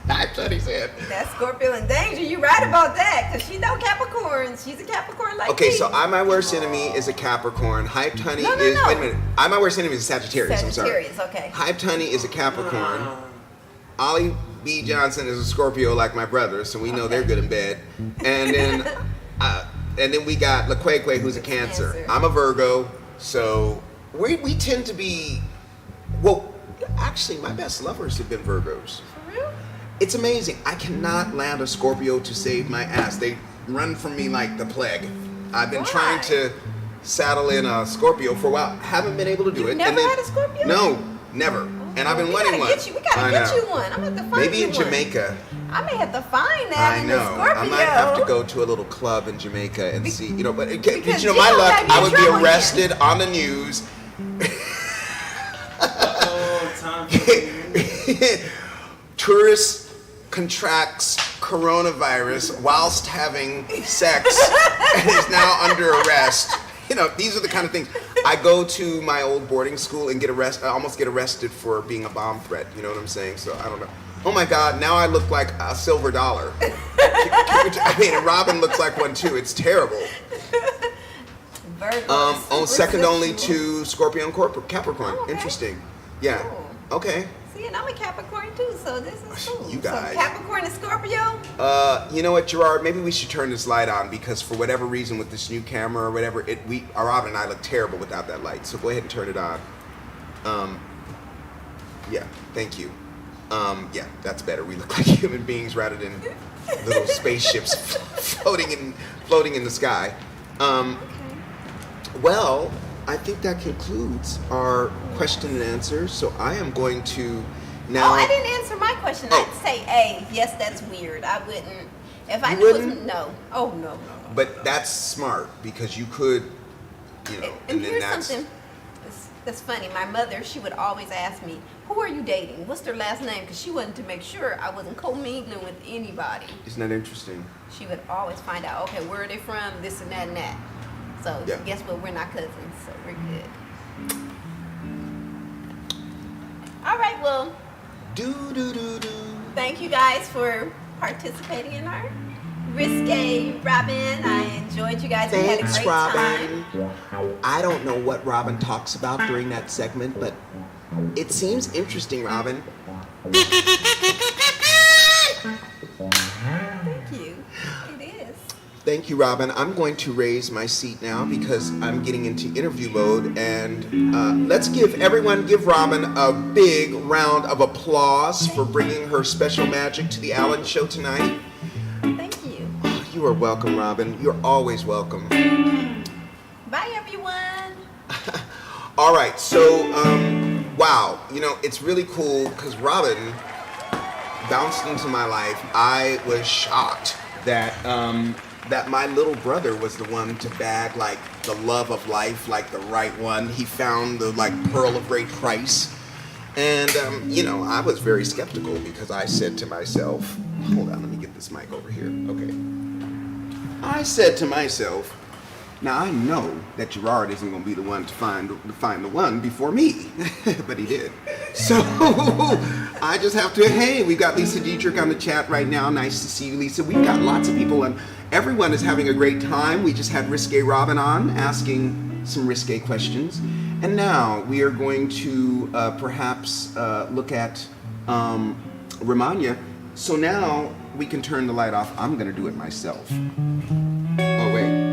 That's what he said. That's Scorpio in danger. You right about that, because she know Capricorn. She's a Capricorn like Okay, me. so my worst enemy is a Capricorn. Hyped Honey No. is. Wait a minute. My worst enemy is a Sagittarius. I'm sorry. Sagittarius, okay. Hyped Honey is a Capricorn. Ollie B. Johnson is a Scorpio like my brother, so we know they're good in bed. And then we got LaQuaque, who's a Cancer. I'm a Virgo, so we tend to be. Well, actually, my best lovers have been Virgos. For real? It's amazing. I cannot land a Scorpio to save my ass. They run from me like the plague. I've been trying to saddle in a Scorpio for a while. Haven't been able to do it. Never had a Scorpio? No, never. And I've been wanting one. We gotta get you one. I'm gonna have to find Maybe you in one. Jamaica. I may have to find that I in know. the Scorpio. I might have to go to a little club in Jamaica and see. You know, but because you know, he my gonna luck, have you I in would be trouble arrested on the news. Oh, time for Tourist contracts coronavirus whilst having sex and is now under arrest. You know, these are the kind of things. I go to my old boarding school and I almost get arrested for being a bomb threat. You know what I'm saying? So I don't know. Oh my God, now I look like a silver dollar. I mean, and Robin looks like one too. It's terrible. Virgo. Second only to Scorpio and Capricorn. Oh, okay. Interesting. Yeah. Cool. Okay. See, and I'm a Capricorn too, so this is cool. You guys. So Capricorn and Scorpio? You know what, Gerard? Maybe we should turn this light on because for whatever reason with this new camera or whatever, Robin and I look terrible without that light. So go ahead and turn it on. Yeah, thank you. Yeah, that's better. We look like human beings rather than little spaceships floating in the sky. Well, I think that concludes our question and answer. So I am going to now. Oh, I didn't answer my question. Oh. I'd say A. Yes, that's weird. I wouldn't. If I You knew it was wouldn't? no. Oh no. But that's smart because you could, you know, And and then here's that's. something that's funny. My mother, she would always ask me, "Who are you dating? What's their last name?" Because she wanted to make sure I wasn't commingling with anybody. Isn't that interesting? She would always find out, okay, where are they from? This and that and that. So Yeah. guess what? We're not cousins, so we're good. All right. Well, Do. thank you guys for participating in our Risque Robin. I enjoyed you guys. We had a Thanks, great Robin. time. I don't know what Robin talks about during that segment, but it seems interesting, Robin. Thank you. It is. Thank you, Robin. I'm going to raise my seat now because I'm getting into interview mode, and let's give Robin a big round of applause for bringing her special magic to the Allen Show tonight. Thank you. You are welcome, Robin. You're always welcome. Bye, everyone. All right, so wow, you know, it's really cool because Robin bounced into my life. I was shocked that that my little brother was the one to bag like the love of life, like the right one. He found the like pearl of great price. And you know, I was very skeptical because I said to myself, hold on, let me get this mic over here. Okay. I said to myself, now I know that Gerard isn't going to be the one to find the one before me, but he did. So I just have to. Hey, we've got Lisa Dietrich on the chat right now. Nice to see you, Lisa. We've got lots of people, and everyone is having a great time. We just had Risque Robin on asking some risque questions, and now we are going to perhaps look at Ramanya. So now we can turn the light off. I'm going to do it myself. Oh wait.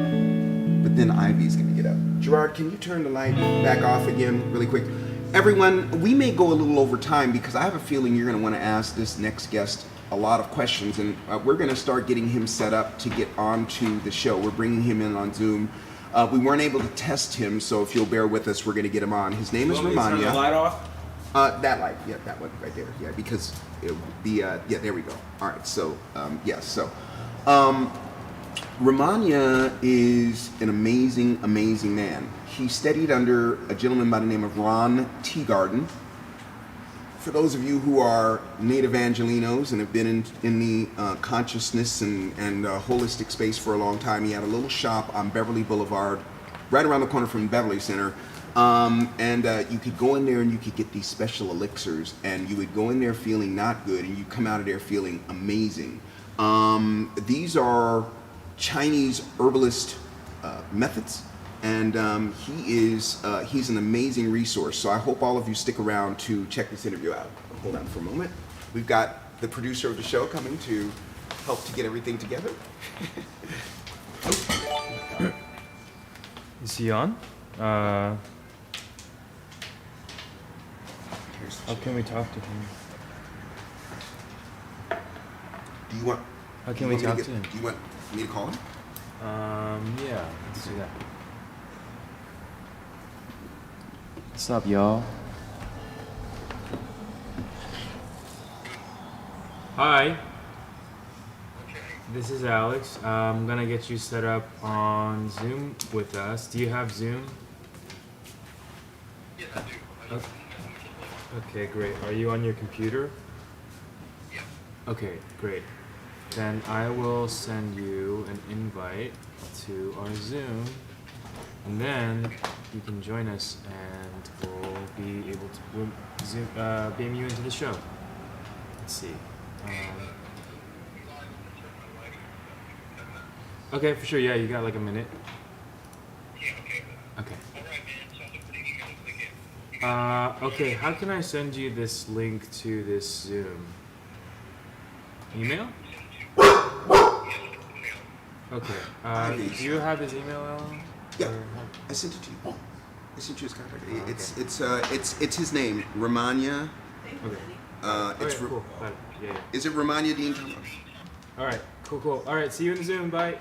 But then Ivy's gonna get up. Gerard, can you turn the light back off again really quick? Everyone, we may go a little over time because I have a feeling you're gonna wanna ask this next guest a lot of questions, and we're going to start getting him set up to get onto the show. We're bringing him in on Zoom. We weren't able to test him, so if you'll bear with us, we're going to get him on. His name is You want me to turn the Romania. light off? That light, yeah, that one right there, yeah, because yeah, there we go. All right, so Romania is an amazing, amazing man. He studied under a gentleman by the name of Ron Teagarden. For those of you who are native Angelinos and have been in the consciousness and holistic space for a long time, he had a little shop on Beverly Boulevard, right around the corner from Beverly Center. You could go in there and you could get these special elixirs, and you would go in there feeling not good, and you come out of there feeling amazing. These are Chinese herbalist methods, and he's an amazing resource. So I hope all of you stick around to check this interview out. Hold on for a moment. We've got the producer of the show coming to help to get everything together. Is he on? How can we talk to him? Do you want? How can we talk to him? Do you want me to call him? Yeah, let's do that. What's up, y'all? Hi. This is Alex. I'm gonna get you set up on Zoom with us. Do you have Zoom? Yes, I do. Okay, great. Are you on your computer? Yeah. Okay, great. Then I will send you an invite to our Zoom, and then you can join us, and we'll be able to Zoom, beam you into the show. Let's see. Okay, for sure. Yeah, you got like a minute. Yeah, okay. Okay. All right, man. Sounds like pretty email to click in. Okay. How can I send you this link to this Zoom? Email? Okay. Do you have his email, Alan? Yeah, Or I sent it to you. I sent you his contact. Oh, okay. It's his name, Romania. Okay. It's Okay, cool. Got it. Yeah. Is it Romania Dean? All right. Cool. All right. See you in the Zoom. Bye.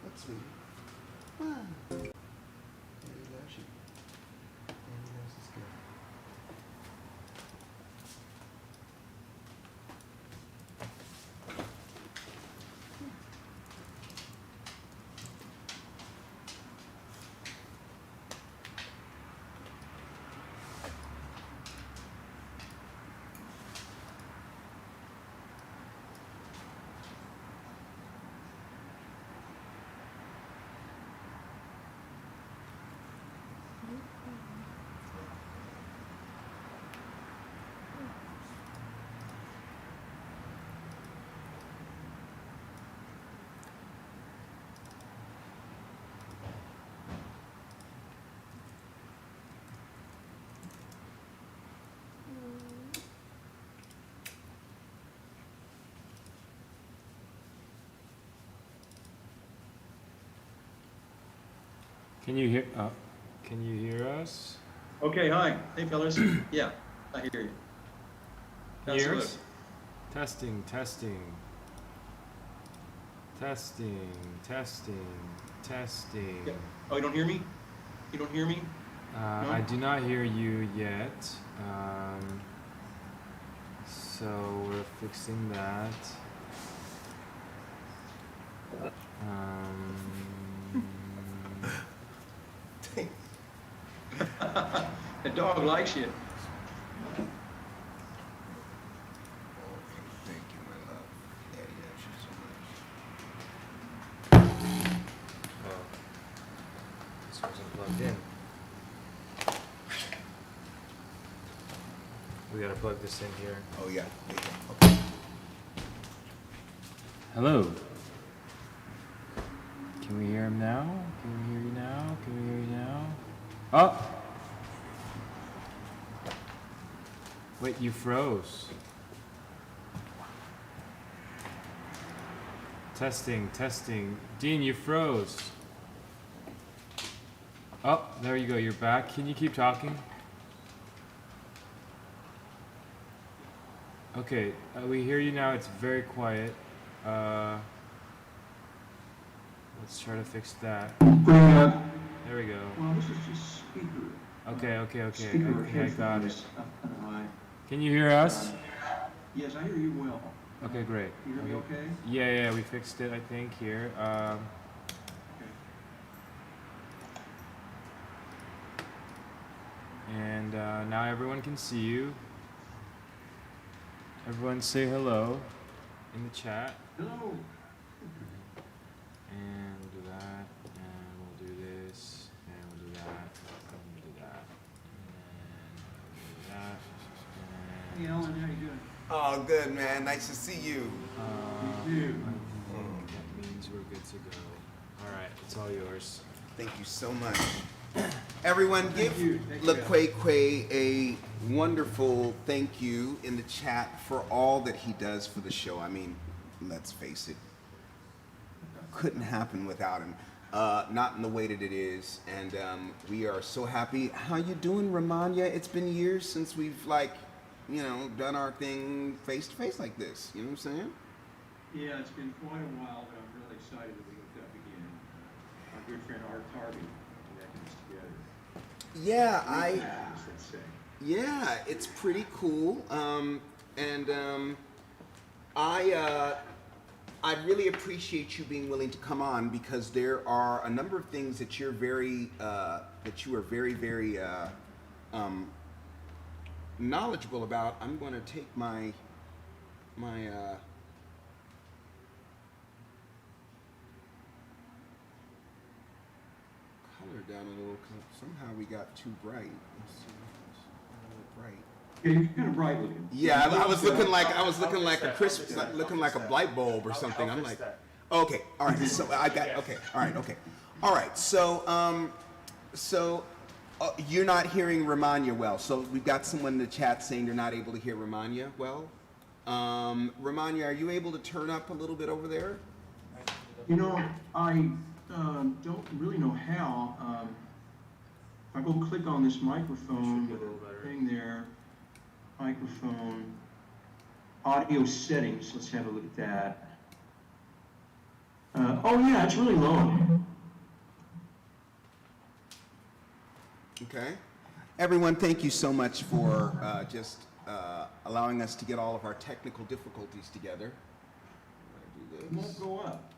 That's me. Wow. There he loves you. There he loves his girl. Can you hear? Can you hear us? Okay, hi. Hey, fellas. Yeah, I hear you. Can you hear Absolutely. us? Testing, testing. Testing, testing, testing. Yeah. Oh, you don't hear me? You don't hear me? No? I do not hear you yet. So we're fixing that. The dog likes you. Thank you, my love. Daddy loves you so much. Oh, this wasn't plugged in. We gotta plug this in here. Oh yeah. There you go. Okay. Hello. Can we hear him now? Can we hear you now? Can we hear you now? Oh! Wait, you froze. Testing, testing. Dean, you froze. Oh, there you go. You're back. Can you keep talking? Okay, we hear you now. It's very quiet. Let's try to fix that. There we go. Well, this is just speaker. Okay. I headphones. got it. Right. Can you hear us? Yes, I hear you well. Okay, great. You hear me okay? Yeah, we fixed it, I think, here. Okay. And now everyone can see you. Everyone say hello in the chat. Hello. And we'll do that, and we'll do this, and we'll do that, and we'll do that, and we'll do that, Hey, Alan, how you doing? Oh, good, man. Nice to see you. and You too. I think that means we're good to go. All right, it's all yours. Thank you so much. Everyone, give you. Thank you. LaQuay a wonderful thank you in the chat for all that he does for the show. I mean, let's face it, couldn't happen without him. Not in the way that it is, and we are so happy. How you doing, Ramanya? It's been years since we've done our thing face to face like this. You know what I'm saying? Yeah, it's been quite a while, but I'm really excited that we hooked up again. Our good friend Art Harvey connected us together. Yeah, Let's say. Yeah, it's pretty cool. I really appreciate you being willing to come on because there are a number of things that you are very, very knowledgeable about. I'm going to take my color down a little because somehow we got too bright. Let's see, it's a little bright. Yeah, you're kind of bright looking. Yeah, I was looking like a crisp, looking like a light bulb or something. I'm like, okay, all right. So I got okay, all right. So you're not hearing Ramanya well. So we've got someone in the chat saying they're not able to hear Ramanya well. Ramanya, are you able to turn up a little bit over there? You know, I don't really know how. If I go click on this microphone thing there, microphone, audio settings, let's have a look at that. Oh yeah, it's really low. Okay. Everyone, thank you so much for just allowing us to get all of our technical difficulties together. It won't go up.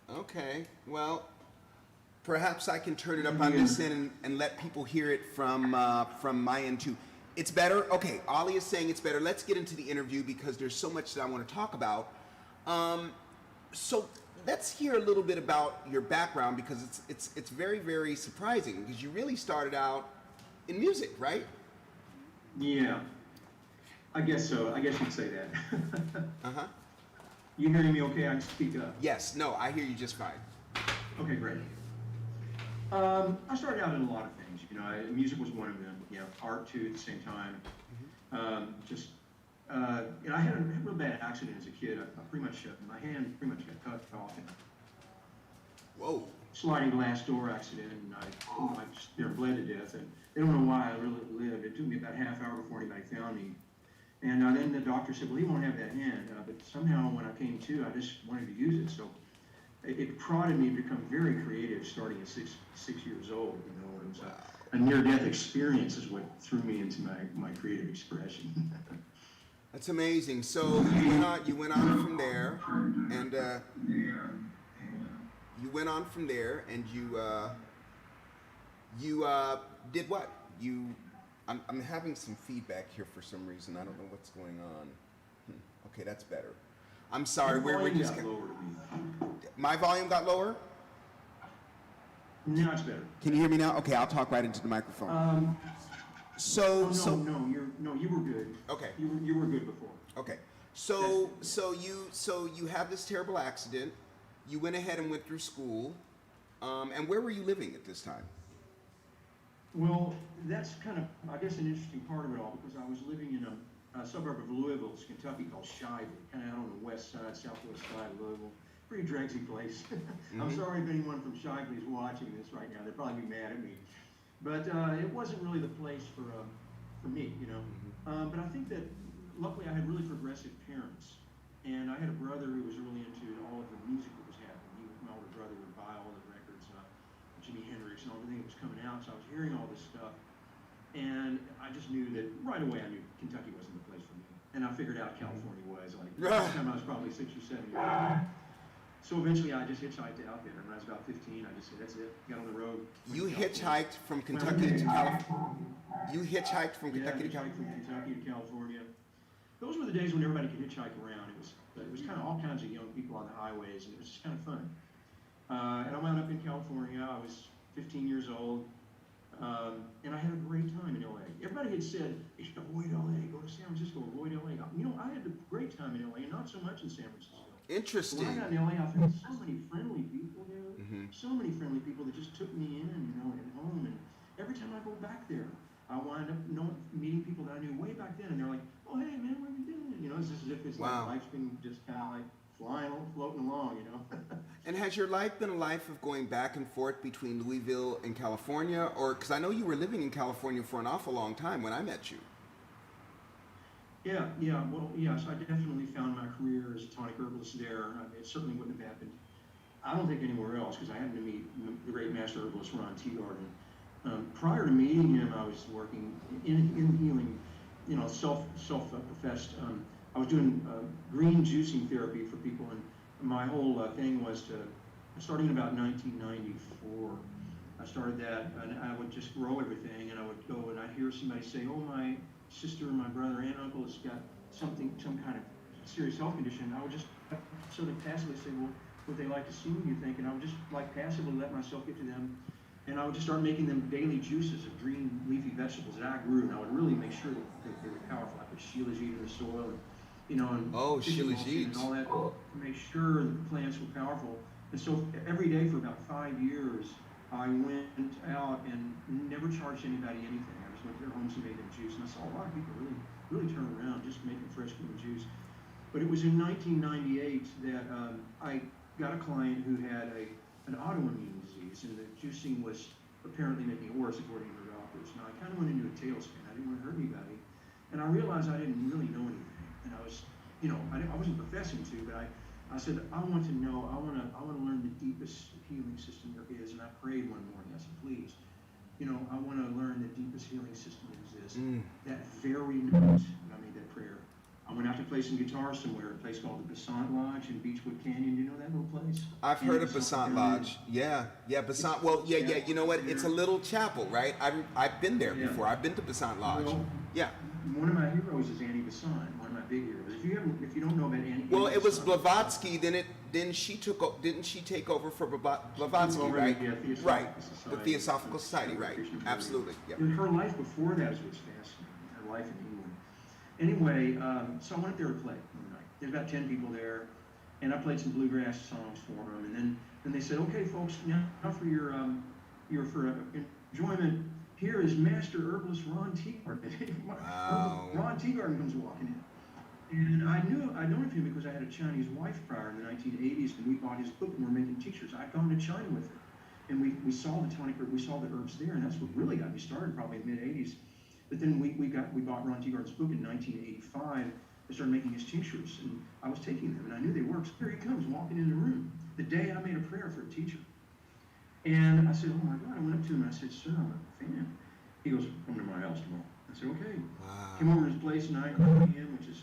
Okay, well, perhaps I can turn it up on this end and let people hear it from my end too. It's better? Okay, Ollie is saying it's better. Let's get into the interview because there's so much that I want to talk about. So let's hear a little bit about your background because it's very, very surprising because you really started out in music, right? Yeah, I guess so. I guess you'd say that. Uh-huh. You hearing me okay? I can speak up. Yes, no, I hear you just fine. Okay, great. I started out in a lot of things. You know, music was one of them. You know, art too at the same time. You know, I had a real bad accident as a kid. I pretty much, my hand pretty much got cut off in a Whoa. sliding glass door accident, and I bled to death. And they don't know why I really lived. It took me about a half hour before anybody found me. And then the doctor said, well, he won't have that hand. But somehow when I came to, I just wanted to use it. So it prodded me to become very creative starting at six years old. You know, it was a near-death experience is what threw me into my creative expression. That's amazing. So you went on from there, and you went on from there, and you did what? I'm having some feedback here for some reason. I don't know what's going on. Okay, that's better. I'm sorry. We're just. My volume got lower. Now it's better. Can you hear me now? Okay, I'll talk right into the microphone. No, you were good. Okay. You were good before. Okay. So you have this terrible accident. You went ahead and went through school. And where were you living at this time? Well, that's kind of, I guess, an interesting part of it all, because I was living in a suburb of Louisville, Kentucky, called Shively, kind of out on the west side, southwest side of Louisville. Pretty dregsy place. I'm sorry if anyone from Shively is watching this right now. They'll probably be mad at me. But it wasn't really the place for me, you know. But I think that, luckily, I had really progressive parents. And I had a brother who was really into all of the music that was happening. My older brother would buy all the records, Jimi Hendrix and everything that was coming out. So I was hearing all this stuff. And I just knew that right away I knew Kentucky wasn't the place for me. And I figured out California was. Like, by the time I was probably 6 or 7 years old. So eventually I just hitchhiked out there. When I was about 15, I just said, that's it. Got on the road. You hitchhiked from Kentucky to California? You hitchhiked from Kentucky to California? From Kentucky to California. Those were the days when everybody could hitchhike around. It was kind of all kinds of young people on the highways, and it was just kind of fun. And I wound up in California. I was 15 years old, and I had a great time in LA. Everybody had said, avoid LA, go to San Francisco, avoid LA. You know, I had a great time in LA, and not so much in San Francisco. Interesting. When I got in LA, I found so many friendly people there. So many friendly people that just took me in, you know, at home. And every time I go back there, I wind up meeting people that I knew way back then, and they're like, "Oh, hey, man, what are you doing?" You know, it's just as if it's like life's been just kind of like floating along, you know. And has your life been a life of going back and forth between Louisville and California, or because I know you were living in California for an awful long time when I met you? Yeah. Well, yes, I definitely found my career as a tonic herbalist there. It certainly wouldn't have happened, I don't think, anywhere else, because I happened to meet the great master herbalist Ron Teagarden. Prior to meeting him, I was working in healing, you know, self-professed. I was doing green juicing therapy for people, and my whole thing was starting in about 1994, I started that, and I would just grow everything, and I would go and I'd hear somebody say, "Oh, my sister, my brother, aunt, uncle has got some kind of serious health condition." I would just sort of passively say, "Well, would they like to see me, you think?" And I would just like passively let myself get to them. And I would just start making them daily juices of green leafy vegetables that I grew, and I would really make sure that they were powerful. I put shilajit in the soil, and, you know, and shilajit and all that to make sure that the plants were powerful. And so every day for about 5 years, I went out and never charged anybody anything. I just went to their homes and made them juice, and I saw a lot of people really turn around just making fresh green juice. But it was in 1998 that I got a client who had an autoimmune disease, and the juicing was apparently making it worse according to the doctors. Now, I kind of went into a tailspin. I didn't want to hurt anybody, and I realized I didn't really know anything. And I was, you know, I wasn't professing to, but I said, I want to know, I want to learn the deepest healing system there is. And I prayed one morning. I said, please, you know, I want to learn the deepest healing system that exists. That very night I made that prayer, I went out to play some guitar somewhere, a place called the Besant Lodge in Beechwood Canyon. Do you know that little place? I've heard of Besant Lodge. Yeah, Besant. Well, yeah. You know what? It's a little chapel, right? I've been there before. I've been to Besant Lodge. Well, yeah. One of my heroes is Annie Besant, one of my big heroes. If you don't know about Annie. Well, it was Blavatsky. Then she didn't she take over for Blavatsky, right? Right. The Theosophical Society, right? Absolutely. Yeah. Her life before that is what's fascinating. Her life in England. Anyway, so I went up there to play one night. There's about 10 people there, and I played some bluegrass songs for them. And then they said, "Okay, folks, now for your enjoyment, here is Master Herbalist Ron Teagarden." Wow. Ron Teagarden comes walking in, and I'd known of him because I had a Chinese wife prior in the 1980s, and we bought his book and we're making tinctures. I'd gone to China with her, and we saw the tonic herb, we saw the herbs there, and that's what really got me started, probably in the mid 80s. But then we bought Ron Teagarden's book in 1985 and started making his tinctures, and I was taking them, and I knew they worked. So here he comes walking in the room the day I made a prayer for a teacher. And I said, oh my God, I went up to him and I said, sir, I'm a fan. He goes, come to my house tomorrow. I said, okay. Wow. Came over to his place at 9 p.m., which is,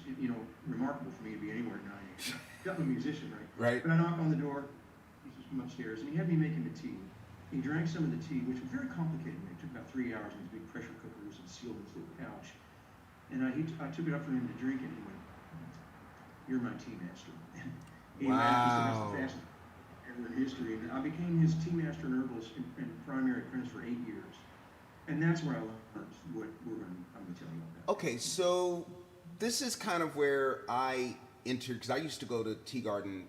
remarkable for me to be anywhere at 9 a.m. I'm a musician, right? Right. But I knock on the door, he just come upstairs, and he had me make him a tea. He drank some of the tea, which was very complicated. It took about 3 hours in these big pressure cookers and sealed in this little pouch. And I took it up for him to drink, and he went, you're my tea master. He Wow. laughed. He said, that's the fastest ever in history. And I became his tea master and herbalist and primary apprentice for 8 years. And that's where I learned what I'm going to tell you about. Okay, so this is kind of where I entered, because I used to go to Tea Garden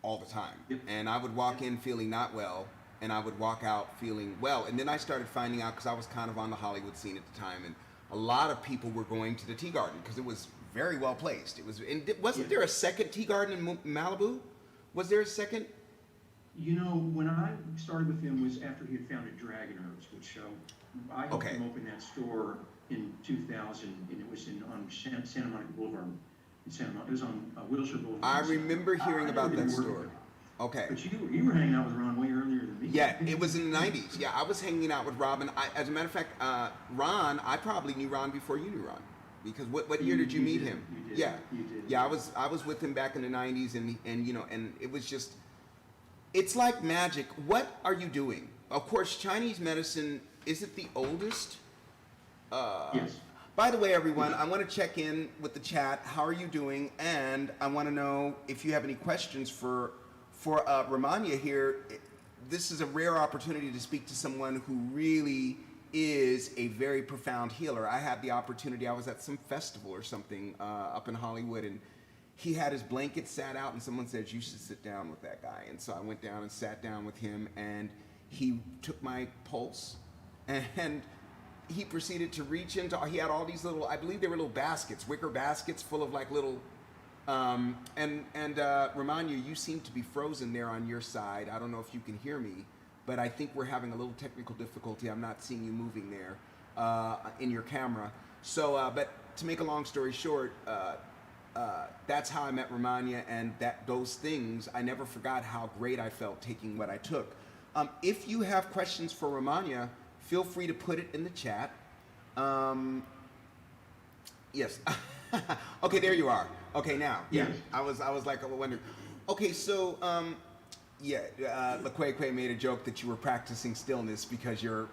all the time. Yep. And I would walk in feeling not well, and I would walk out feeling well. And then I started finding out, because I was kind of on the Hollywood scene at the time, and a lot of people were going to the Tea Garden because it was very well placed. It was, and wasn't there a second Tea Garden in Malibu? Was there a second? When I started with him was after he had founded Dragon Herbs, which I helped him open that store in 2000, and it was on Santa Monica Boulevard. In Santa Monica, it was on Wilshire Boulevard. I remember hearing about that store. Okay. But you were hanging out with Ron way earlier than me. Yeah, it was in the 90s. Yeah, I was hanging out with Robin. As a matter of fact, Ron, I probably knew Ron before you knew Ron. Because what year did you meet him? You did. Yeah. You did. Yeah, I was with him back in the 90s, and it was just, it's like magic. What are you doing? Of course, Chinese medicine, is it the oldest? Yes. By the way, everyone, I want to check in with the chat. How are you doing? And I want to know if you have any questions for Ramanya here. This is a rare opportunity to speak to someone who really is a very profound healer. I had the opportunity, I was at some festival or something up in Hollywood, and he had his blanket sat out, and someone said, you should sit down with that guy. And so I went down and sat down with him, and he took my pulse, and he proceeded to reach into, he had all these little, I believe they were little baskets, wicker baskets full of like little, Ramanya, you seem to be frozen there on your side. I don't know if you can hear me, but I think we're having a little technical difficulty. I'm not seeing you moving there in your camera. So, but to make a long story short, that's how I met Ramanya, and those things, I never forgot how great I felt taking what I took. If you have questions for Ramanya, feel free to put it in the chat. Yes. Okay, there you are. Okay, now. Yeah. Yes. I was like, I wondering. Okay, so LaQuay made a joke that you were practicing stillness because your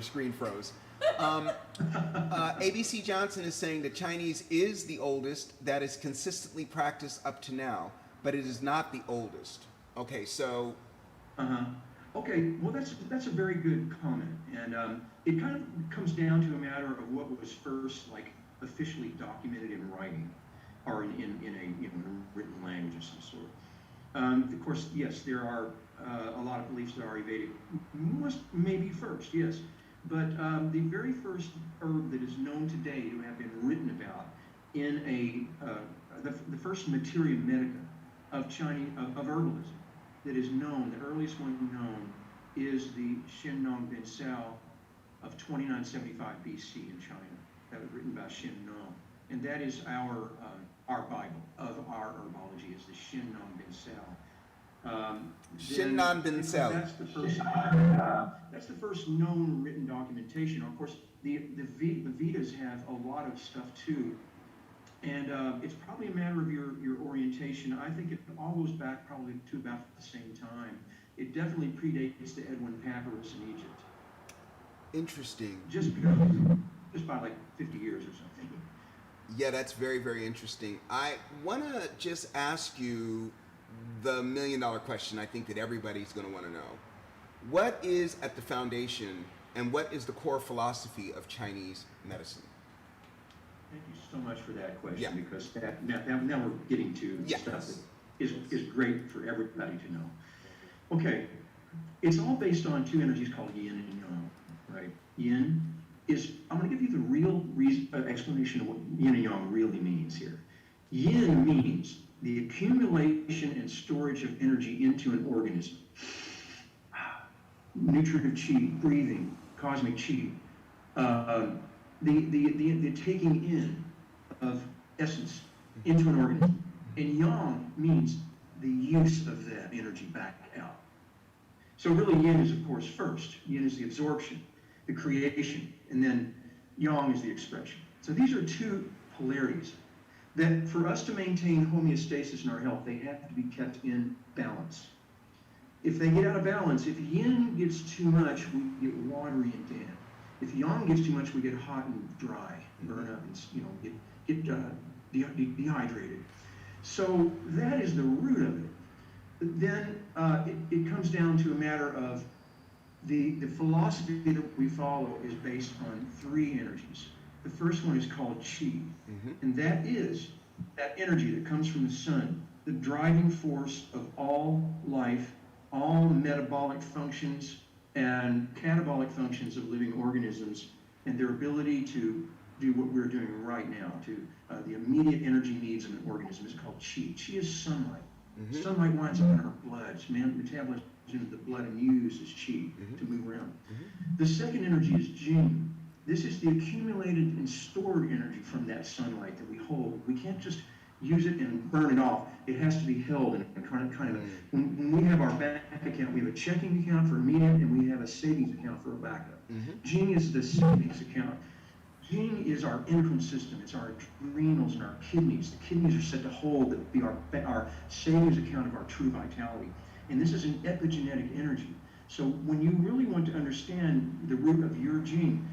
screen froze. ABC Johnson is saying that Chinese is the oldest that is consistently practiced up to now, but it is not the oldest. Okay, so. Okay, well that's a very good comment, and it kind of comes down to a matter of what was first like officially documented in writing, or in a written language of some sort. Of course, yes, there are a lot of beliefs that are Vedic. Maybe first, yes, but the very first herb that is known today to have been written about in the first materia medica of Chinese of herbalism that is known, the earliest one known, is the Shen Nong Bin Sao of 2975 BC in China. That was written by Shen Nong, and that is our Bible of our herbology, is the Shen Nong Bin Sao. Shen Nong Bin Sao. That's the first known written documentation. Of course, the Vedas have a lot of stuff too. And it's probably a matter of your orientation. I think it all goes back probably to about the same time. It definitely predates the Edwin Papyrus in Egypt. Interesting. Just by like 50 years or something. Yeah, that's very, very interesting. I want to just ask you the million-dollar question I think that everybody's going to want to know. What is at the foundation and what is the core philosophy of Chinese medicine? Thank you so much for that question, Yeah. because now we're getting to Yeah. stuff that is great for everybody to know. Okay, it's all based on two energies called yin and yang, right? Yin is, I'm going to give you the real explanation of what yin and yang really means here. Yin means the accumulation and storage of energy into an organism. Nutritive chi, breathing, cosmic chi. the taking in of essence into an organism. And yang means the use of that energy back out. So really yin is, of course, first. Yin is the absorption, the creation, and then yang is the expression. So these are two polarities that for us to maintain homeostasis in our health, they have to be kept in balance. If they get out of balance, if yin gets too much, we get watery and damp. If yang gets too much, we get hot and dry, burn up, and get dehydrated. So that is the root of it. But then it comes down to a matter of the philosophy that we follow is based on three energies. The first one is called qi, and that is that energy that comes from the sun, the driving force of all life, all metabolic functions and catabolic functions of living organisms, and their ability to do what we're doing right now, to the immediate energy needs of an organism is called qi. Qi is sunlight. Sunlight winds up in our blood. It's metabolism of the blood and uses qi to move around. The second energy is jing. This is the accumulated and stored energy from that sunlight that we hold. We can't just use it and burn it off. It has to be held in a kind of when we have our bank account, we have a checking account for immediate and we have a savings account for a backup. Jing is the savings account. Jing is our endocrine system. It's our adrenals and our kidneys. The kidneys are set to hold that be our savings account of our true vitality. And this is an epigenetic energy. So when you really want to understand the root of your Jing,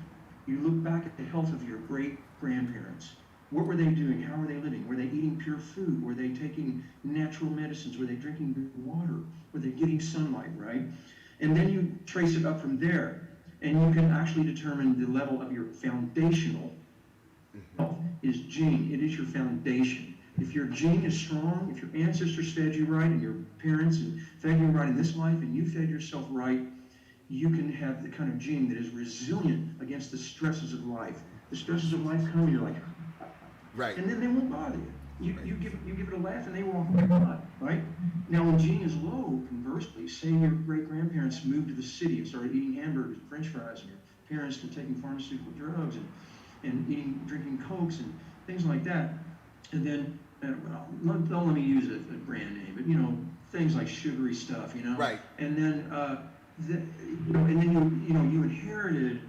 you look back at the health of your great-grandparents. What were they doing? How were they living? Were they eating pure food? Were they taking natural medicines? Were they drinking good water? Were they getting sunlight, right? And then you trace it up from there, and you can actually determine the level of your foundational health is Jing. It is your foundation. If your Jing is strong, if your ancestors fed you right, and your parents fed you right in this life, and you fed yourself right, you can have the kind of Jing that is resilient against the stresses of life. The stresses of life come, and you're like, right. And then they won't bother you. You give it a laugh, and they walk away fine, right? Now, when Jing is low, conversely, say your great-grandparents moved to the city and started eating hamburgers, French fries, and your parents were taking pharmaceutical drugs and drinking Cokes and things like that, and then don't let me use a brand name, but things like sugary stuff, Right. And then you inherited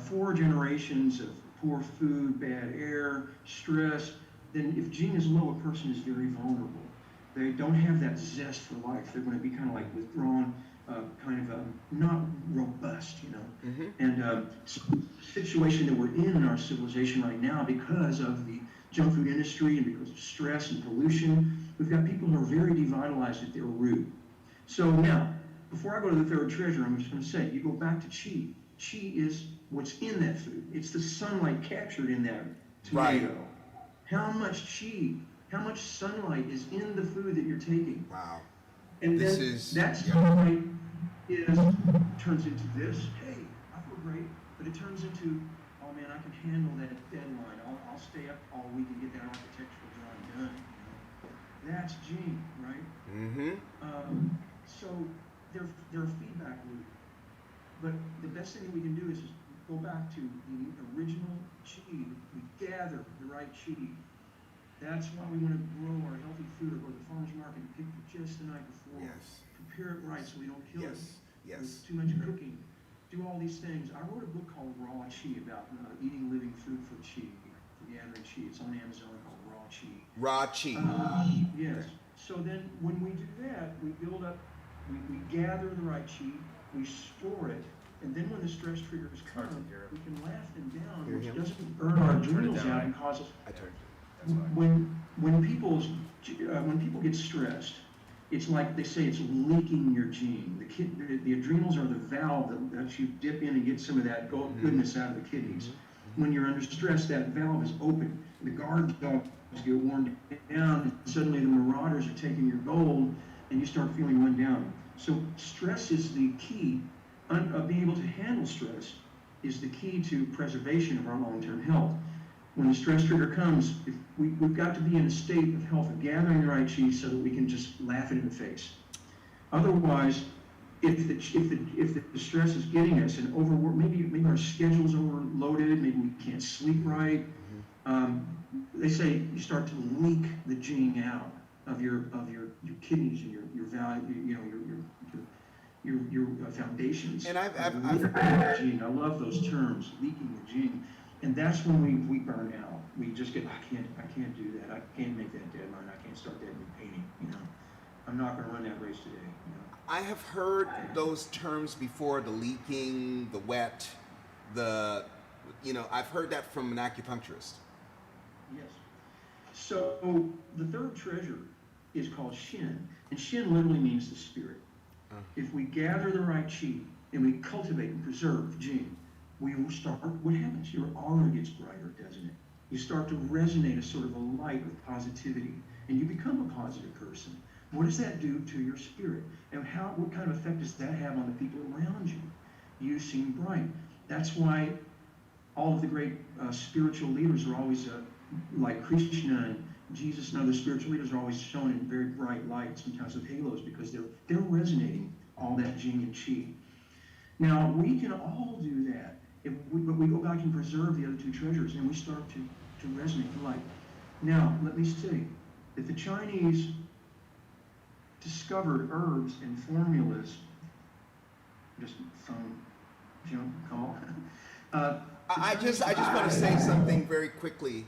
4 generations of poor food, bad air, stress. Then if Jing is low, a person is very vulnerable. They don't have that zest for life. They're going to be kind of like withdrawn, not robust, And the situation that we're in our civilization right now, because of the junk food industry and because of stress and pollution, we've got people who are very devitalized at their root. So now, before I go to the third treasure, I'm just going to say, you go back to qi. Qi is what's in that food. It's the sunlight captured in that tomato. Right. How much qi, how much sunlight is in the food that you're taking? Wow. And This then is- that yeah. sunlight turns into this. Hey, I feel great. But it turns into, oh man, I can handle that deadline. I'll stay up all week and get that architectural drawing done. That's Jing, right? So they're a feedback loop. But the best thing that we can do is just go back to the original qi. We gather the right qi. That's why we want to grow our healthy food or go to the farmer's market and pick it just the night before. Yes. Prepare it right so we don't kill it Yes. with too much cooking. Do all these things. I wrote a book called Raw Qi about eating living food for qi, for gathering qi. It's on Amazon called Raw Qi. Raw chi. Yes. So then when we do that, we build up, we gather the right qi, we store it, and then when the stress triggers come, we can laugh them down, Hear which him? doesn't burn our adrenals out and cause us. I turned. When people get stressed, it's like they say it's leaking your Jing. The adrenals are the valve that lets you dip in and get some of that goodness out of the kidneys. When you're under stress, that valve is open. The guard dogs get worn down, and suddenly the marauders are taking your gold, and you start feeling run down. So stress is the key. Being able to handle stress is the key to preservation of our long-term health. When the stress trigger comes, we've got to be in a state of health, of gathering the right qi so that we can just laugh it in the face. Otherwise, if the stress is getting us and overwork, maybe our schedule's overloaded, maybe we can't sleep right. They say you start to leak the jing out of your kidneys and your value, your foundations. And I've Gene. I love those terms, leaking the gene, and that's when we burn out. We just get, I can't do that. I can't make that deadline. I can't start that new painting. I'm not going to run that race today. I have heard those terms before: the leaking, the wet, I've heard that from an acupuncturist. Yes. So the third treasure is called Shin, and Shin literally means the spirit. If we gather the right chi and we cultivate and preserve Jing, we will start, what happens? Your aura gets brighter, doesn't it? You start to resonate as sort of a light with positivity, and you become a positive person. What does that do to your spirit? And what kind of effect does that have on the people around you? You seem bright. That's why all of the great spiritual leaders are always, like Krishna and Jesus and other spiritual leaders, are always shown in very bright light, sometimes with halos, because they're resonating all that Jing and Qi. Now, we can all do that, but we go back and preserve the other two treasures, and we start to resonate the light. Now, let me say that the Chinese discovered herbs and formulas, just phone jump call. I just want to say something very quickly.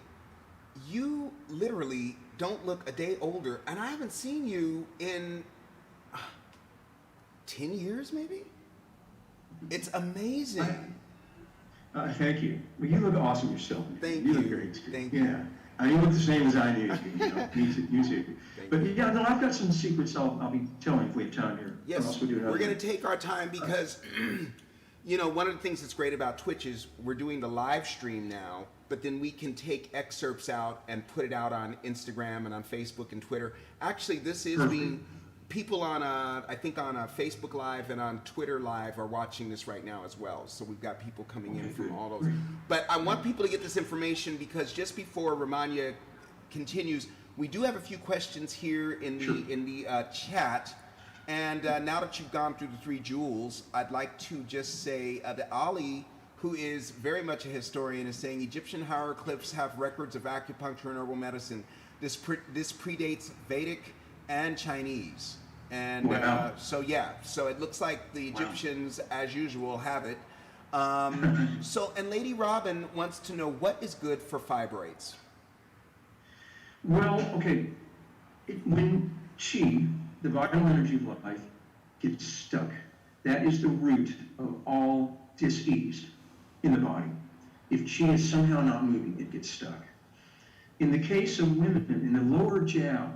You literally don't look a day older, and I haven't seen you in 10 years, maybe? It's amazing. Thank you. Well, you look awesome yourself. Thank you. you. Look great too. Thank you. you. You look the same as I knew you too. But you. yeah, no, I've got some secrets I'll be telling if we have time here. Yes, we're going to take our time because, one of the things that's great about Twitch is we're doing the live stream now, but then we can take excerpts out and put it out on Instagram and on Facebook and Twitter. Actually, this is being, people on, I think on a Facebook Live and on Twitter Live are watching this right now as well. So we've got people coming in from all those. But I want people to get this information because just before Ramanya continues, we do have a few questions here in the chat. And now that you've gone through the 3 jewels, I'd like to just say that Ali, who is very much a historian, is saying Egyptian hieroglyphs have records of acupuncture and herbal medicine. This predates Vedic and Chinese. And so it looks like the Egyptians, as usual, have it. And Lady Robin wants to know, what is good for fibroids? Well, okay, when Qi, the vital energy of life, gets stuck, that is the root of all dis-ease in the body. If Qi is somehow not moving, it gets stuck. In the case of women, in the lower jiao,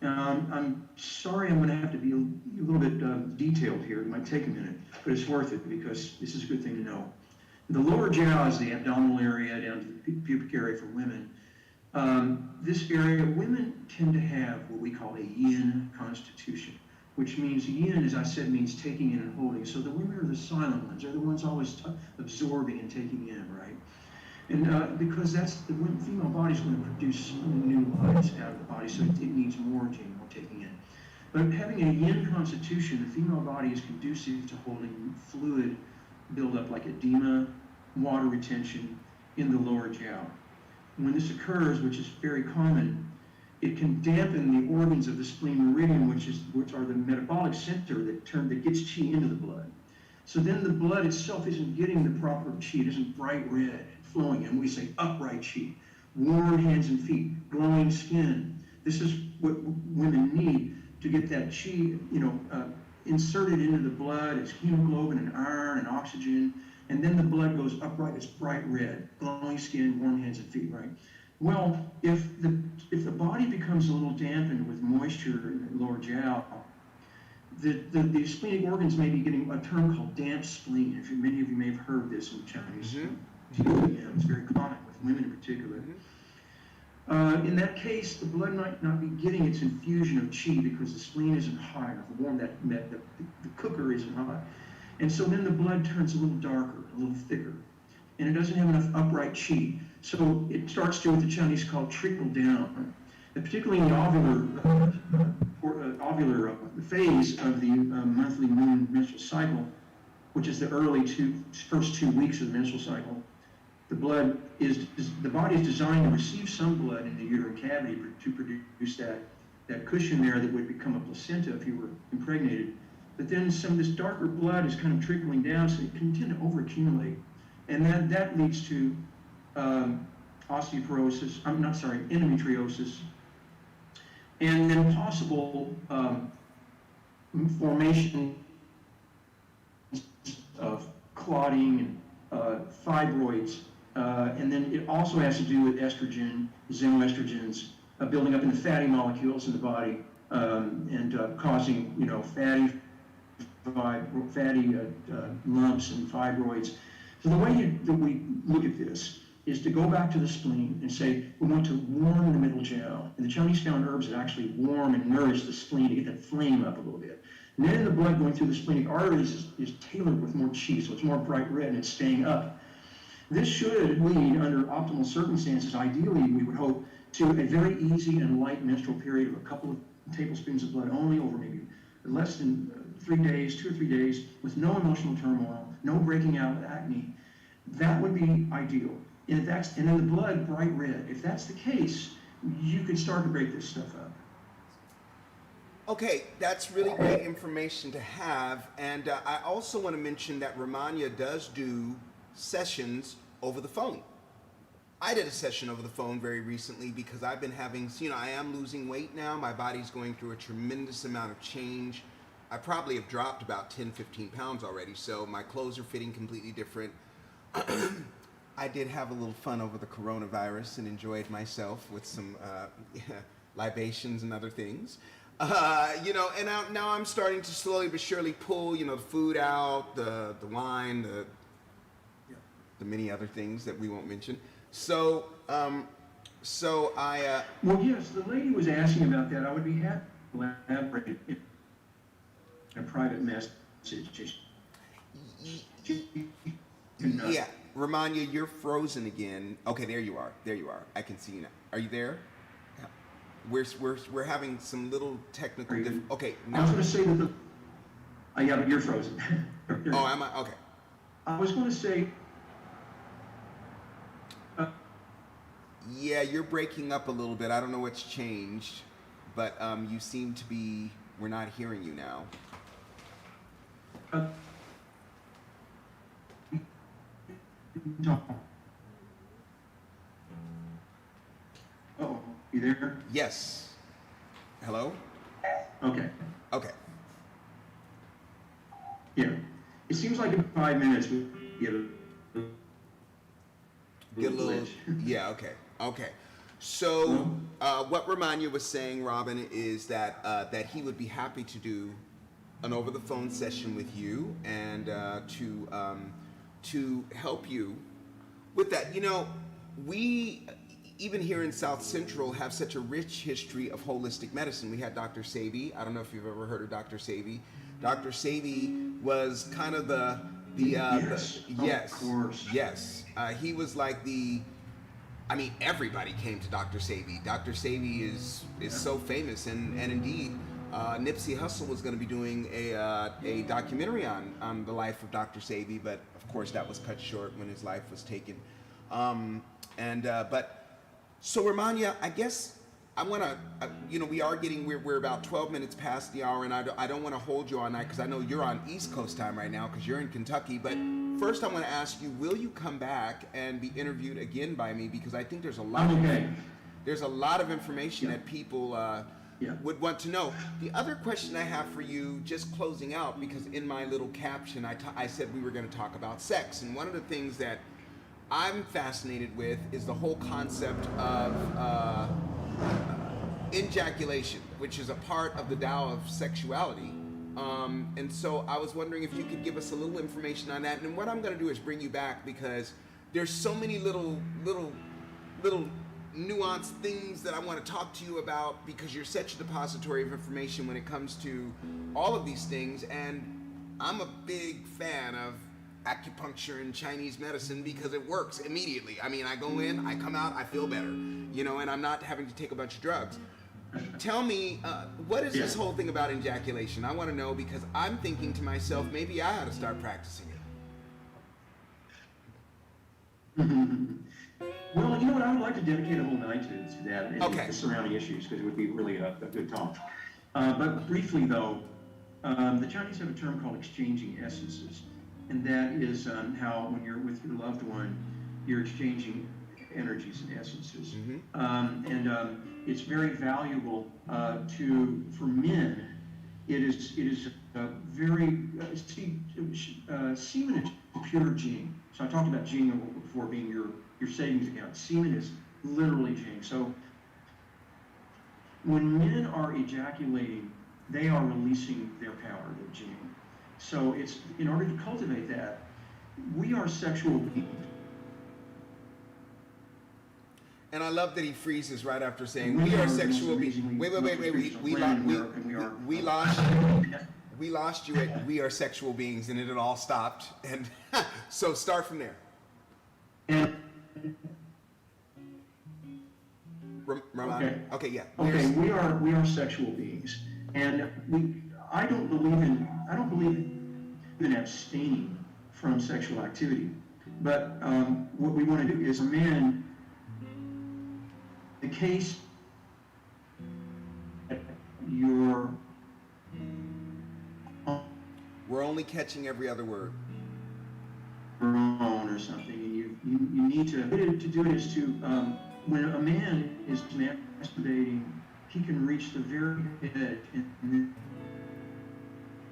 I'm sorry I'm going to have to be a little bit detailed here. It might take a minute, but it's worth it because this is a good thing to know. The lower jiao is the abdominal area down to the pubic area for women. This area, women tend to have what we call a yin constitution, which means yin, as I said, means taking in and holding. So the women are the silent ones. They're the ones always absorbing and taking in, right? And because that's the female body's going to produce new lives out of the body, so it needs more yin, more taking in. But having a yin constitution, the female body is conducive to holding fluid buildup like edema, water retention in the lower jiao. When this occurs, which is very common, it can dampen the organs of the spleen meridian, which are the metabolic center that gets qi into the blood. So then the blood itself isn't getting the proper qi, it isn't bright red flowing, and we say upright qi, warm hands and feet, glowing skin. This is what women need to get that qi, inserted into the blood. It's hemoglobin and iron and oxygen. And then the blood goes upright, it's bright red, glowing skin, warm hands and feet, right? Well, if the body becomes a little dampened with moisture in the lower jiao, the splenic organs may be getting a term called damp spleen. Many of you may have heard this in Chinese. It's very common with women in particular. In that case, the blood might not be getting its infusion of qi because the spleen isn't hot enough, warm, the cooker isn't hot. And so then the blood turns a little darker, a little thicker, and it doesn't have enough upright qi. So it starts to what the Chinese call trickle down. particularly in the ovular phase of the monthly moon menstrual cycle, which is the first 2 weeks of the menstrual cycle, the body is designed to receive some blood in the uterine cavity to produce that cushion there that would become a placenta if you were impregnated. But then some of this darker blood is kind of trickling down, so it can tend to overaccumulate. And that leads to endometriosis, and then possible formation of clotting and fibroids. And then it also has to do with estrogen, xenoestrogens, building up in the fatty molecules in the body, and causing, fatty lumps and fibroids. So the way that we look at this is to go back to the spleen and say, we want to warm the middle jiao. And the Chinese found herbs that actually warm and nourish the spleen to get that flame up a little bit. And then the blood going through the splenic arteries is tailored with more qi, so it's more bright red and it's staying up. This should lead, under optimal circumstances, ideally, we would hope, to a very easy and light menstrual period of a couple of tablespoons of blood only over maybe less than 3 days, 2 or 3 days, with no emotional turmoil, no breaking out with acne. That would be ideal. And then the blood bright red. If that's the case, you can start to break this stuff up. Okay, that's really great information to have. And I also want to mention that Ramanya does do sessions over the phone. I did a session over the phone very recently because I've been having, I am losing weight now. My body's going through a tremendous amount of change. I probably have dropped about 10, 15 pounds already, so my clothes are fitting completely different. I did have a little fun over the coronavirus and enjoyed myself with some libations and other things. And now I'm starting to slowly but surely pull, the food out, the wine, the many other things that we won't mention. So I... Well, yes, the lady was asking about that. I would be happy to elaborate in a private message. Yeah, Ramanya, you're frozen again. Okay, there you are. I can see you now. Are you there? We're having some little technical okay. I was going to say that yeah, but you're frozen. Oh, am I? Okay. I was going to say. Yeah, you're breaking up a little bit. I don't know what's changed, but you seem to be. We're not hearing you now. Oh, you there? Yes. Hello? Okay. Okay. Yeah. It seems like in 5 minutes we get a little. Yeah. Okay. So what Ramanya was saying, Robin, is that he would be happy to do an over-the-phone session with you and to help you with that. We, even here in South Central, have such a rich history of holistic medicine. We had Dr. Sebi. I don't know if you've ever heard of Dr. Sebi. Dr. Sebi was kind of yes. Of course. Yes. He was like everybody came to Dr. Sebi. Dr. Sebi is so famous, and indeed, Nipsey Hussle was going to be doing a documentary on the life of Dr. Sebi, but of course that was cut short when his life was taken. So Ramanya, I guess I want to, we're about 12 minutes past the hour, and I don't want to hold you all night because I know you're on East Coast time right now because you're in Kentucky. But first, I want to ask you, will you come back and be interviewed again by me? Because I think there's a lot of information that people would want to know. The other question I have for you, just closing out, because in my little caption, I said we were going to talk about sex, and one of the things that I'm fascinated with is the whole concept of ejaculation, which is a part of the Tao of sexuality. And so I was wondering if you could give us a little information on that. And what I'm going to do is bring you back because there's so many little nuanced things that I want to talk to you about because you're such a depository of information when it comes to all of these things. And I'm a big fan of acupuncture and Chinese medicine because it works immediately. I mean, I go in, I come out, I feel better, you know, and I'm not having to take a bunch of drugs. Tell me, what is this whole thing about ejaculation? I want to know because I'm thinking to myself, maybe I ought to start practicing it. Well, you know what? I would like to dedicate a whole night to that and Okay. the surrounding issues because it would be really a good talk. But briefly, though, the Chinese have a term called exchanging essences, and that is how when you're with your loved one, you're exchanging energies and essences. It's very valuable for men. It is very semen is pure gene. So I talked about gene before being your savings account. Semen is literally gene. So when men are ejaculating, they are releasing their power, their gene. So it's in order to cultivate that, we are sexual beings. And I love that he freezes right after saying we are sexual beings. Wait. We lost you at we are sexual beings, and it had all stopped. And so start from there. Ramon. Okay, yeah. Okay, we are sexual beings, and I don't believe in abstaining from sexual activity. But what we want to do is, a man, the case you're We're only catching every other word. hormone or something, and you need to do it is to when a man is masturbating, he can reach the very edge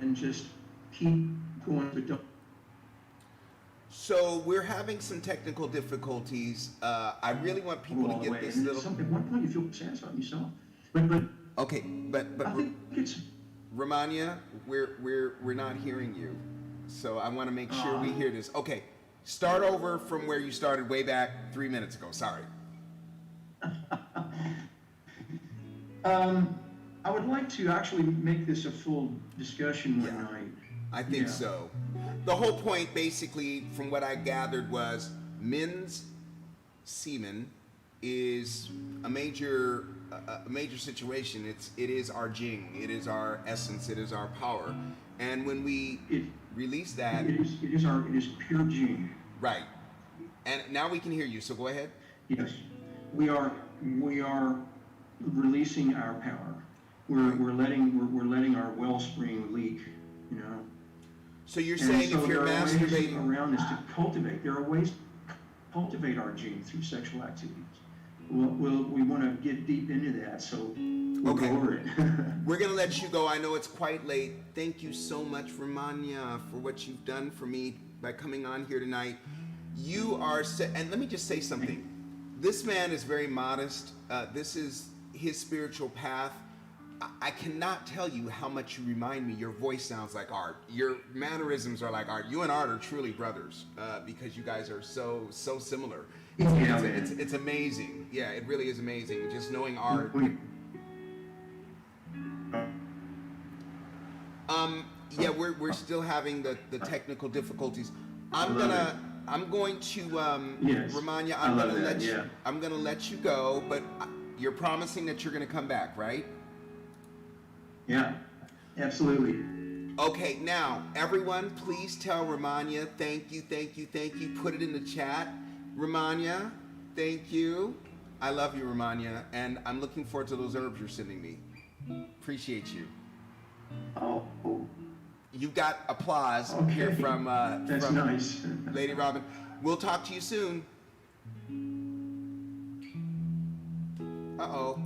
and just keep going, but don't. So we're having some technical difficulties. I really want people go all to the get way. this And little. at one point you feel satisfied with yourself, but Okay, but I think it's. Romania, we're not hearing you. So I want to make sure we hear this. Okay, start over from where you started way back 3 minutes ago. Sorry. I would like to actually make this a full discussion one night. I think so. The whole point, basically, from what I gathered, was men's semen is a major situation. It is our jing, it is our essence, it is our power, and when we release that, It is pure gene. right. And now we can hear you. So go ahead. Yes, we are releasing our power. We're letting our wellspring leak. You know. So you're And saying so if you're there are ways masturbating, around this to cultivate. There are ways to cultivate our gene through sexual activities. We want to get deep into that, so we'll Okay. go over it. we're gonna let you go. I know it's quite late. Thank you so much, Romania, for what you've done for me by coming on here tonight. You are, and let me just say something. This man is very modest. This is his spiritual path. I cannot tell you how much you remind me. Your voice sounds like Art. Your mannerisms are like Art. You and Art are truly brothers because you guys are so similar. It's amazing. Yeah, it really is amazing. Just knowing Art. Yeah, we're still having the technical difficulties. I'm going to Yes, Romania. I love that, yeah. I'm gonna let you go, but you're promising that you're gonna come back, right? Yeah, absolutely. Okay, now everyone, please tell Romania thank you. Put it in the chat. Romania, thank you. I love you, Romania, and I'm looking forward to those herbs you're sending me. Appreciate you. Oh, You got applause here okay. from That's from nice. Lady Robin. We'll talk to you soon. Uh-oh.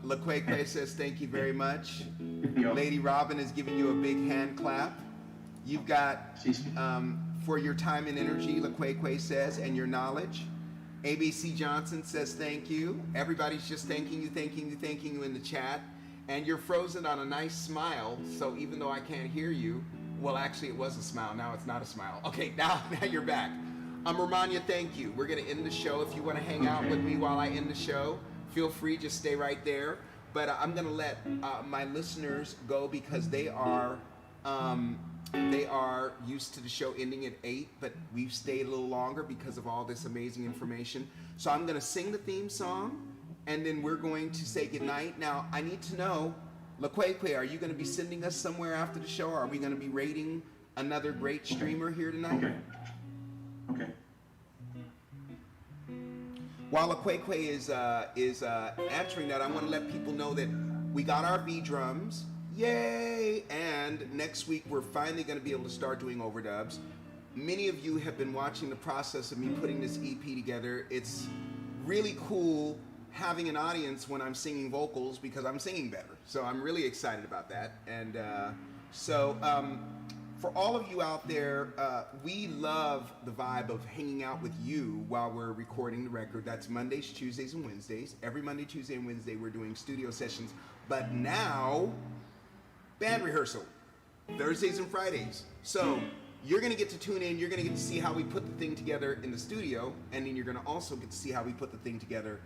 LaQuaque says thank you very much. Lady Robin is giving you a big hand clap. You've got for your time and energy, LaQuaque says, and your knowledge. ABC Johnson says thank you. Everybody's just thanking you in the chat. And you're frozen on a nice smile, so even though I can't hear you, well, actually it was a smile, now it's not a smile. Okay, now you're back. Romania, thank you. We're gonna end the show. If you wanna hang out with me while I end the show, feel free, just stay right there. But I'm gonna let my listeners go because they are They are used to the show ending at 8, but we've stayed a little longer because of all this amazing information. So I'm going to sing the theme song, and then we're going to say goodnight. Now, I need to know, LaQuaque, are you going to be sending us somewhere after the show? Or are we going to be rating another great streamer here tonight? Okay. Okay. While LaQuaque is answering that, I want to let people know that we got our V drums. Yay! And next week we're finally going to be able to start doing overdubs. Many of you have been watching the process of me putting this EP together. It's really cool having an audience when I'm singing vocals because I'm singing better. So I'm really excited about that. And for all of you out there, we love the vibe of hanging out with you while we're recording the record. That's Mondays, Tuesdays, and Wednesdays. Every Monday, Tuesday, and Wednesday we're doing studio sessions. But now, band rehearsal, Thursdays and Fridays. So you're gonna get to tune in, you're gonna get to see how we put the thing together in the studio, and then you're gonna also get to see how we put the thing together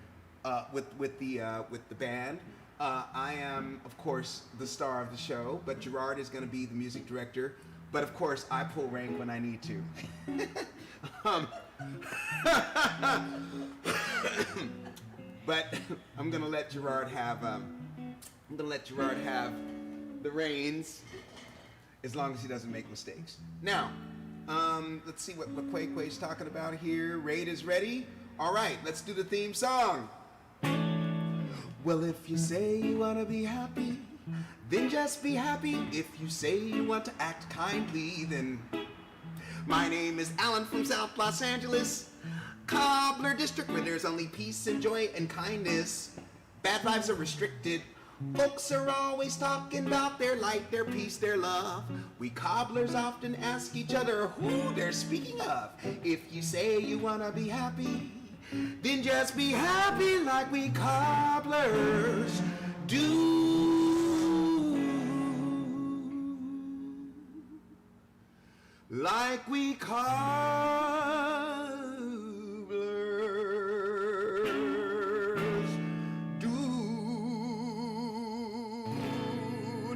with the band. I am, of course, the star of the show, but Gerard is gonna be the music director. But of course, I pull rank when I need to. But I'm gonna let Gerard have the reins as long as he doesn't make mistakes. Now, let's see what LaQuaque's talking about here. Raid is ready. All right, let's do the theme song. Well, if you say you wanna be happy, then just be happy. If you say you want to act kindly, then my name is Alan from South Los Angeles, Cobbler District, where there's only peace and joy and kindness. Bad vibes are restricted. Folks are always talking about their light, their peace, their love. We cobblers often ask each other who they're speaking of. If you say you wanna be happy, then just be happy like we cobblers do. Like we cobblers do.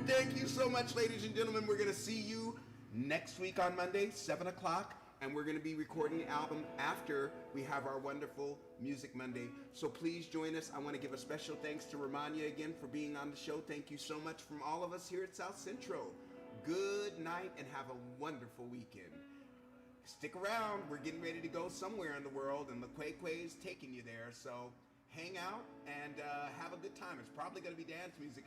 Thank you so much, ladies and gentlemen. We're going to see you next week on Monday, 7 o'clock. And we're going to be recording the album after we have our wonderful Music Monday. So please join us. I want to give a special thanks to Romania again for being on the show. Thank you so much from all of us here at South Central. Good night and have a wonderful weekend. Stick around. We're getting ready to go somewhere in the world, and LaQuaque is taking you there. So hang out and have a good time. It's probably going to be dance music.